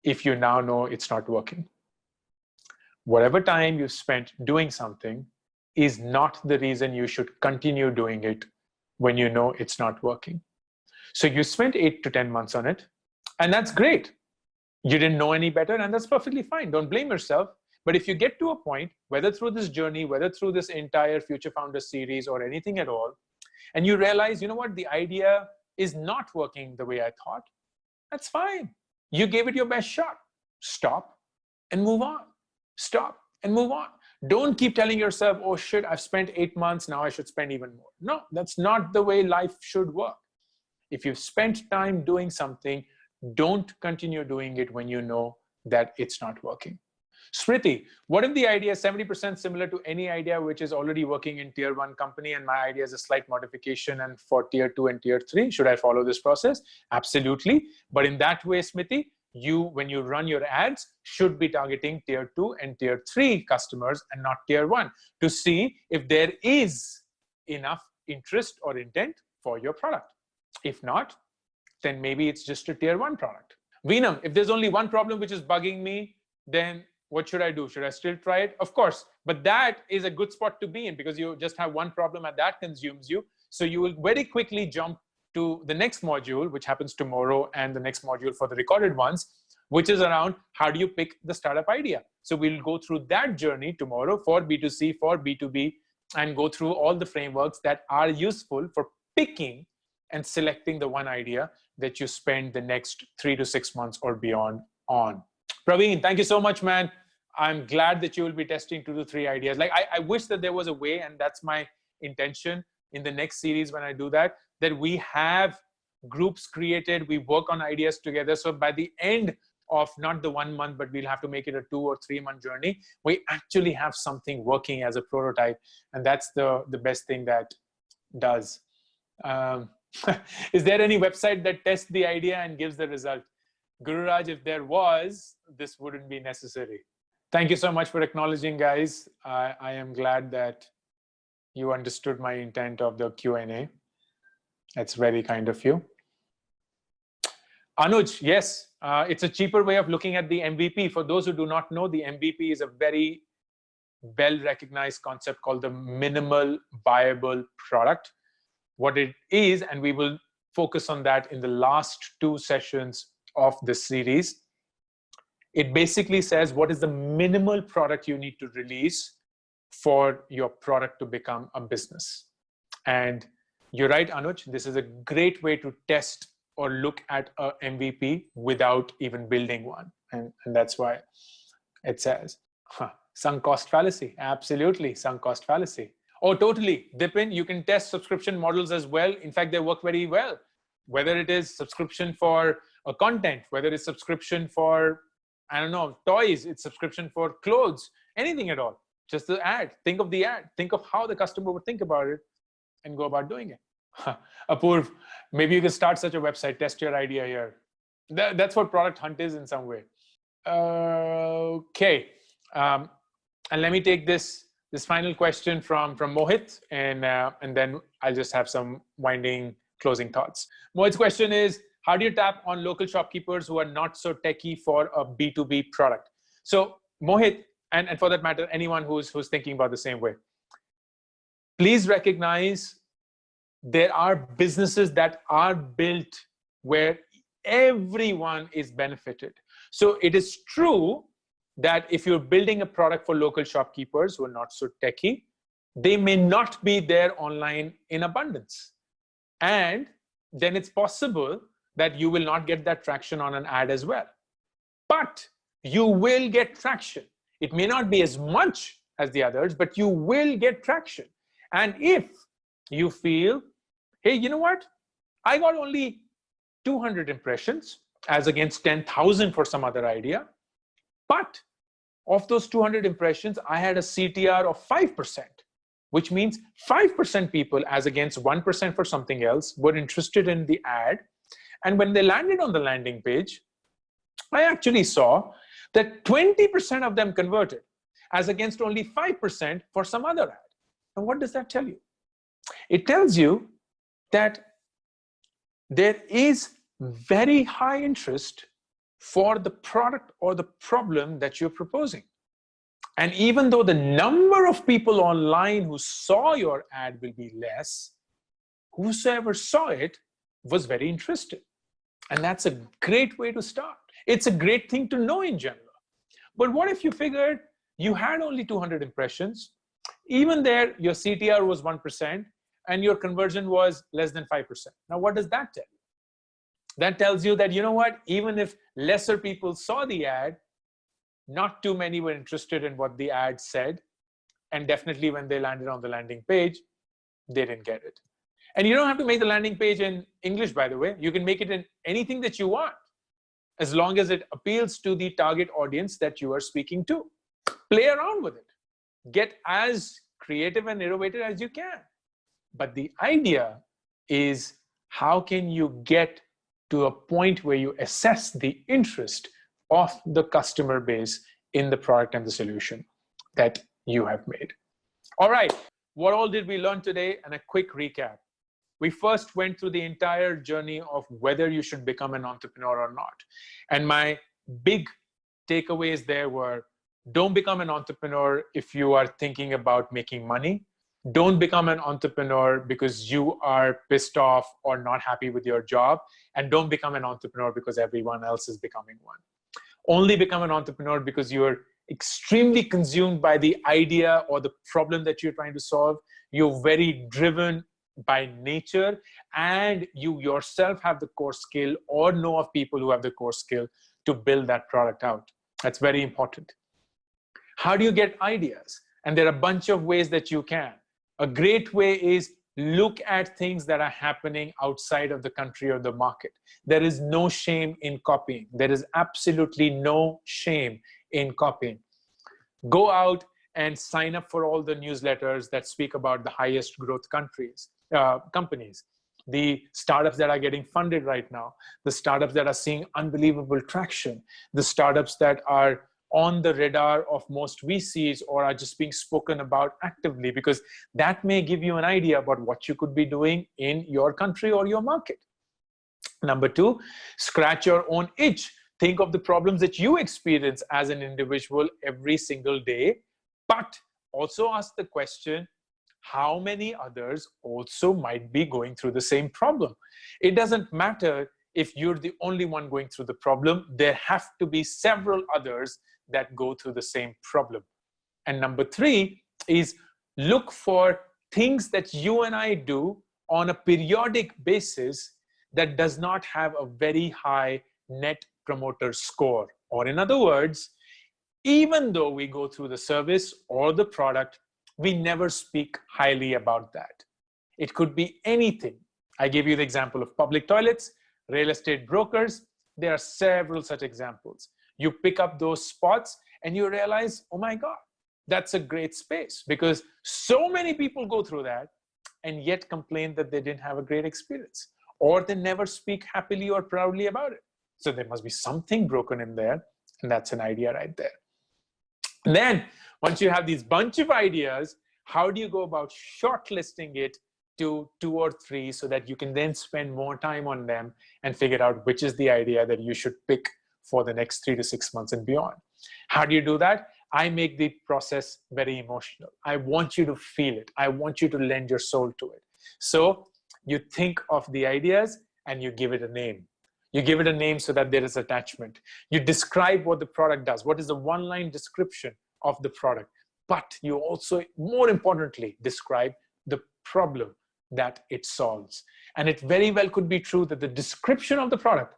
if you now know it's not working. Whatever time you spent doing something is not the reason you should continue doing it when you know it's not working. So you spent 8 to 10 months on it, and that's great. You didn't know any better, and that's perfectly fine. Don't blame yourself. But if you get to a point, whether through this journey, whether through this entire Future Founders series or anything at all, and you realize, you know what, the idea is not working the way I thought, that's fine. You gave it your best shot. Stop and move on. Stop and move on. Don't keep telling yourself, oh shit, I've spent 8 months, now I should spend even more. No, that's not the way life should work. If you've spent time doing something, don't continue doing it when you know that it's not working. Smriti, what if the idea is 70% similar to any idea which is already working in tier 1 company, and my idea is a slight modification and for tier 2 and tier 3? Should I follow this process? Absolutely. But in that way, Smriti, when you run your ads, should be targeting tier 2 and tier 3 customers and not tier 1 to see if there is enough interest or intent for your product. If not, then maybe it's just a tier 1 product. Veenam, if there's only one problem which is bugging me, then what should I do? Should I still try it? Of course, but that is a good spot to be in because you just have one problem and that consumes you. So you will very quickly jump to the next module, which happens tomorrow, and the next module for the recorded ones, which is around how do you pick the startup idea. So we'll go through that journey tomorrow for B2C, for B2B, and go through all the frameworks that are useful for picking and selecting the one idea that you spend the next 3 to 6 months or beyond on. Praveen, thank you so much, man. I'm glad that you will be testing 2 to 3 ideas. Like I wish that there was a way, and that's my intention in the next series when I do that, that we have groups created, we work on ideas together. So by the end of not the 1 month, but we'll have to make it a 2 or 3 month journey, we actually have something working as a prototype. And that's the best thing that does. Is there any website that tests the idea and gives the result? Gururaj, if there was, this wouldn't be necessary. Thank you so much for acknowledging, guys. I am glad that you understood my intent of the Q&A. That's very kind of you. Anuj, yes, it's a cheaper way of looking at the MVP. For those who do not know, the MVP is a very well-recognized concept called the minimal viable product. What it is, and we will focus on that in the last 2 sessions of this series. It basically says what is the minimal product you need to release for your product to become a business. And you're right, Anuj, this is a great way to test or look at a MVP without even building one. And that's why it says, sunk cost fallacy. Absolutely, sunk cost fallacy. Oh, totally. Dipin, you can test subscription models as well. In fact, they work very well. Whether it is subscription for a content, whether it's subscription for, I don't know, toys, it's subscription for clothes, anything at all. Just the ad. Think of the ad. Think of how the customer would think about it and go about doing it. Apurv, maybe you can start such a website, test your idea here. That's what Product Hunt is in some way. Okay. And let me take this final question from Mohit, and then I'll just have some closing thoughts. Mohit's question is, how do you tap on local shopkeepers who are not so techie for a B2B product? So Mohit, and for that matter, anyone who's thinking about the same way, please recognize there are businesses that are built where everyone is benefited. So it is true that if you're building a product for local shopkeepers who are not so techie, they may not be there online in abundance. And then it's possible that you will not get that traction on an ad as well. But you will get traction. It may not be as much as the others, but you will get traction. And if you feel, hey, you know what? I got only 200 impressions as against 10,000 for some other idea. But of those 200 impressions, I had a CTR of 5%, which means 5% people as against 1% for something else were interested in the ad. And when they landed on the landing page, I actually saw that 20% of them converted as against only 5% for some other ad. And what does that tell you? It tells you that there is very high interest for the product or the problem that you're proposing. And even though the number of people online who saw your ad will be less, whosoever saw it was very interested. And that's a great way to start. It's a great thing to know in general. But what if you figured you had only 200 impressions, even there your CTR was 1% and your conversion was less than 5%. Now, what does that tell you? That tells you that, you know what, even if lesser people saw the ad, not too many were interested in what the ad said. And definitely when they landed on the landing page, they didn't get it. And you don't have to make the landing page in English, by the way. You can make it in anything that you want, as long as it appeals to the target audience that you are speaking to. Play around with it. Get as creative and innovative as you can. But the idea is, how can you get to a point where you assess the interest of the customer base in the product and the solution that you have made? All right, what all did we learn today? And a quick recap. We first went through the entire journey of whether you should become an entrepreneur or not. And my big takeaways there were, don't become an entrepreneur if you are thinking about making money. Don't become an entrepreneur because you are pissed off or not happy with your job. And don't become an entrepreneur because everyone else is becoming one. Only become an entrepreneur because you're extremely consumed by the idea or the problem that you're trying to solve. You're very driven by nature, and you yourself have the core skill or know of people who have the core skill to build that product out. That's very important. How do you get ideas? And there are a bunch of ways that you can. A great way is look at things that are happening outside of the country or the market. There is no shame in copying. There is absolutely no shame in copying. Go out and sign up for all the newsletters that speak about the highest growth companies, the startups that are getting funded right now, the startups that are seeing unbelievable traction, the startups that are on the radar of most VCs or are just being spoken about actively, because that may give you an idea about what you could be doing in your country or your market. Number two, scratch your own itch. Think of the problems that you experience as an individual every single day, but also ask the question, how many others also might be going through the same problem? It doesn't matter if you're the only one going through the problem. There have to be several others that go through the same problem. And number three is look for things that you and I do on a periodic basis that does not have a very high net promoter score. Or in other words, even though we go through the service or the product, we never speak highly about that. It could be anything. I gave you the example of public toilets, real estate brokers. There are several such examples. You pick up those spots and you realize, oh my God, that's a great space, because so many people go through that and yet complain that they didn't have a great experience, or they never speak happily or proudly about it. So there must be something broken in there, and that's an idea right there. And then once you have these bunch of ideas, how do you go about shortlisting it to 2 or 3 so that you can then spend more time on them and figure out which is the idea that you should pick for the next 3 to 6 months and beyond? How do you do that? I make the process very emotional. I want you to feel it. I want you to lend your soul to it. So you think of the ideas and you give it a name. You give it a name so that there is attachment. You describe what the product does. What is the one-line description of the product? But you also, more importantly, describe the problem that it solves. And it very well could be true that the description of the product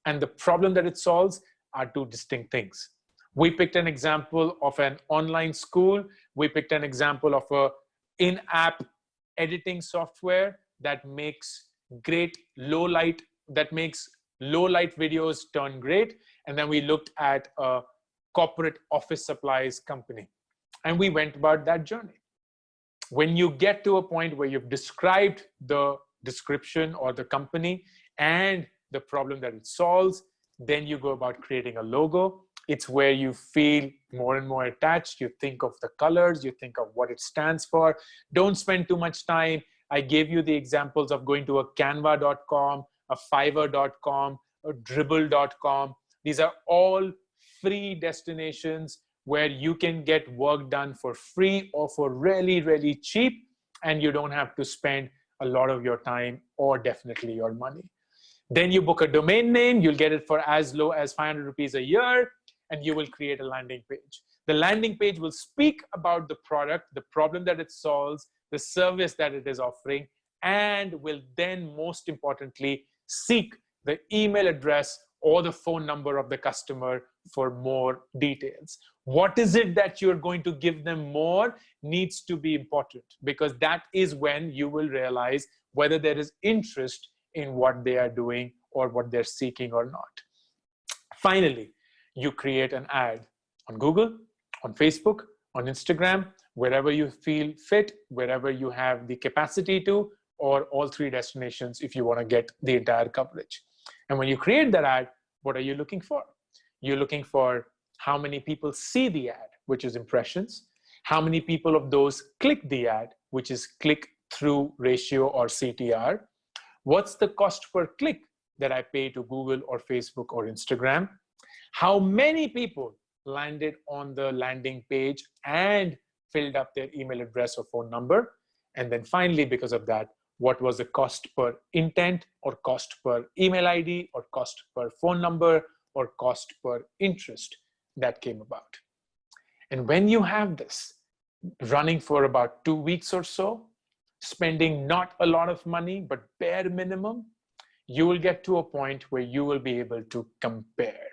and the problem that it solves are 2 distinct things. We picked an example of an online school. We picked an example of a in-app editing software that makes low light videos turn great. And then we looked at a corporate office supplies company. And we went about that journey. When you get to a point where you've described the description or the company and the problem that it solves, then you go about creating a logo. It's where you feel more and more attached. You think of the colors, you think of what it stands for. Don't spend too much time. I gave you the examples of going to a canva.com, a fiverr.com, a dribble.com. These are all free destinations where you can get work done for free or for really, really cheap, and you don't have to spend a lot of your time or definitely your money. Then you book a domain name. You'll get it for as low as 500 rupees a year, and you will create a landing page. The landing page will speak about the product, the problem that it solves, the service that it is offering, and will then, most importantly, seek the email address or the phone number of the customer for more details. What is it that you're going to give them more needs to be important, because that is when you will realize whether there is interest in what they are doing or what they're seeking or not. Finally, you create an ad on Google on Facebook, on Instagram, wherever you feel fit, wherever you have the capacity to, or all three destinations if you want to get the entire coverage. And when you create that ad, what are you looking for? You're looking for how many people see the ad, which is impressions, how many people of those click the ad, which is click-through ratio or CTR, what's the cost per click that I pay to Google or Facebook or Instagram, how many people landed on the landing page and filled up their email address or phone number, and then finally, because of that, what was the cost per intent or cost per email ID or cost per phone number or cost per interest that came about. And when you have this running for about 2 weeks or so, spending not a lot of money, but bare minimum, you will get to a point where you will be able to compare.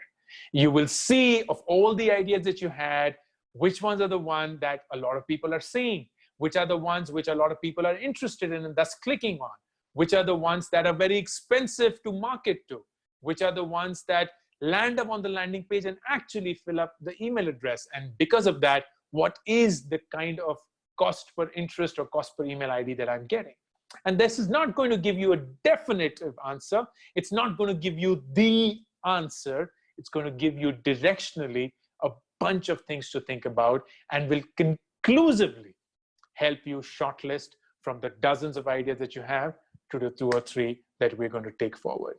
You will see of all the ideas that you had, which ones are the ones that a lot of people are seeing, which are the ones which a lot of people are interested in and thus clicking on, which are the ones that are very expensive to market to, which are the ones that land up on the landing page and actually fill up the email address. And because of that, what is the kind of cost per interest or cost per email ID that I'm getting? And this is not going to give you a definitive answer. It's not going to give you the answer. It's going to give you directionally a bunch of things to think about and will conclusively help you shortlist from the dozens of ideas that you have to the 2 or 3 that we're going to take forward.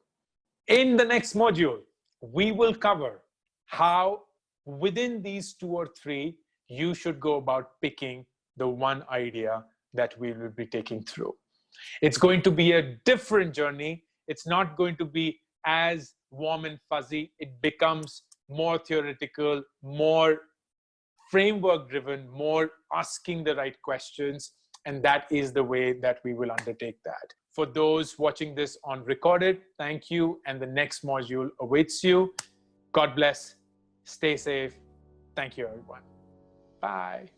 In the next module, we will cover how within these 2 or 3, you should go about picking the one idea that we will be taking through. It's going to be a different journey. It's not going to be as warm and fuzzy. It becomes more theoretical, more framework driven, more asking the right questions. And that is the way that we will undertake that. For those watching this on recorded, thank you. And the next module awaits you. God bless. Stay safe. Thank you, everyone. Bye.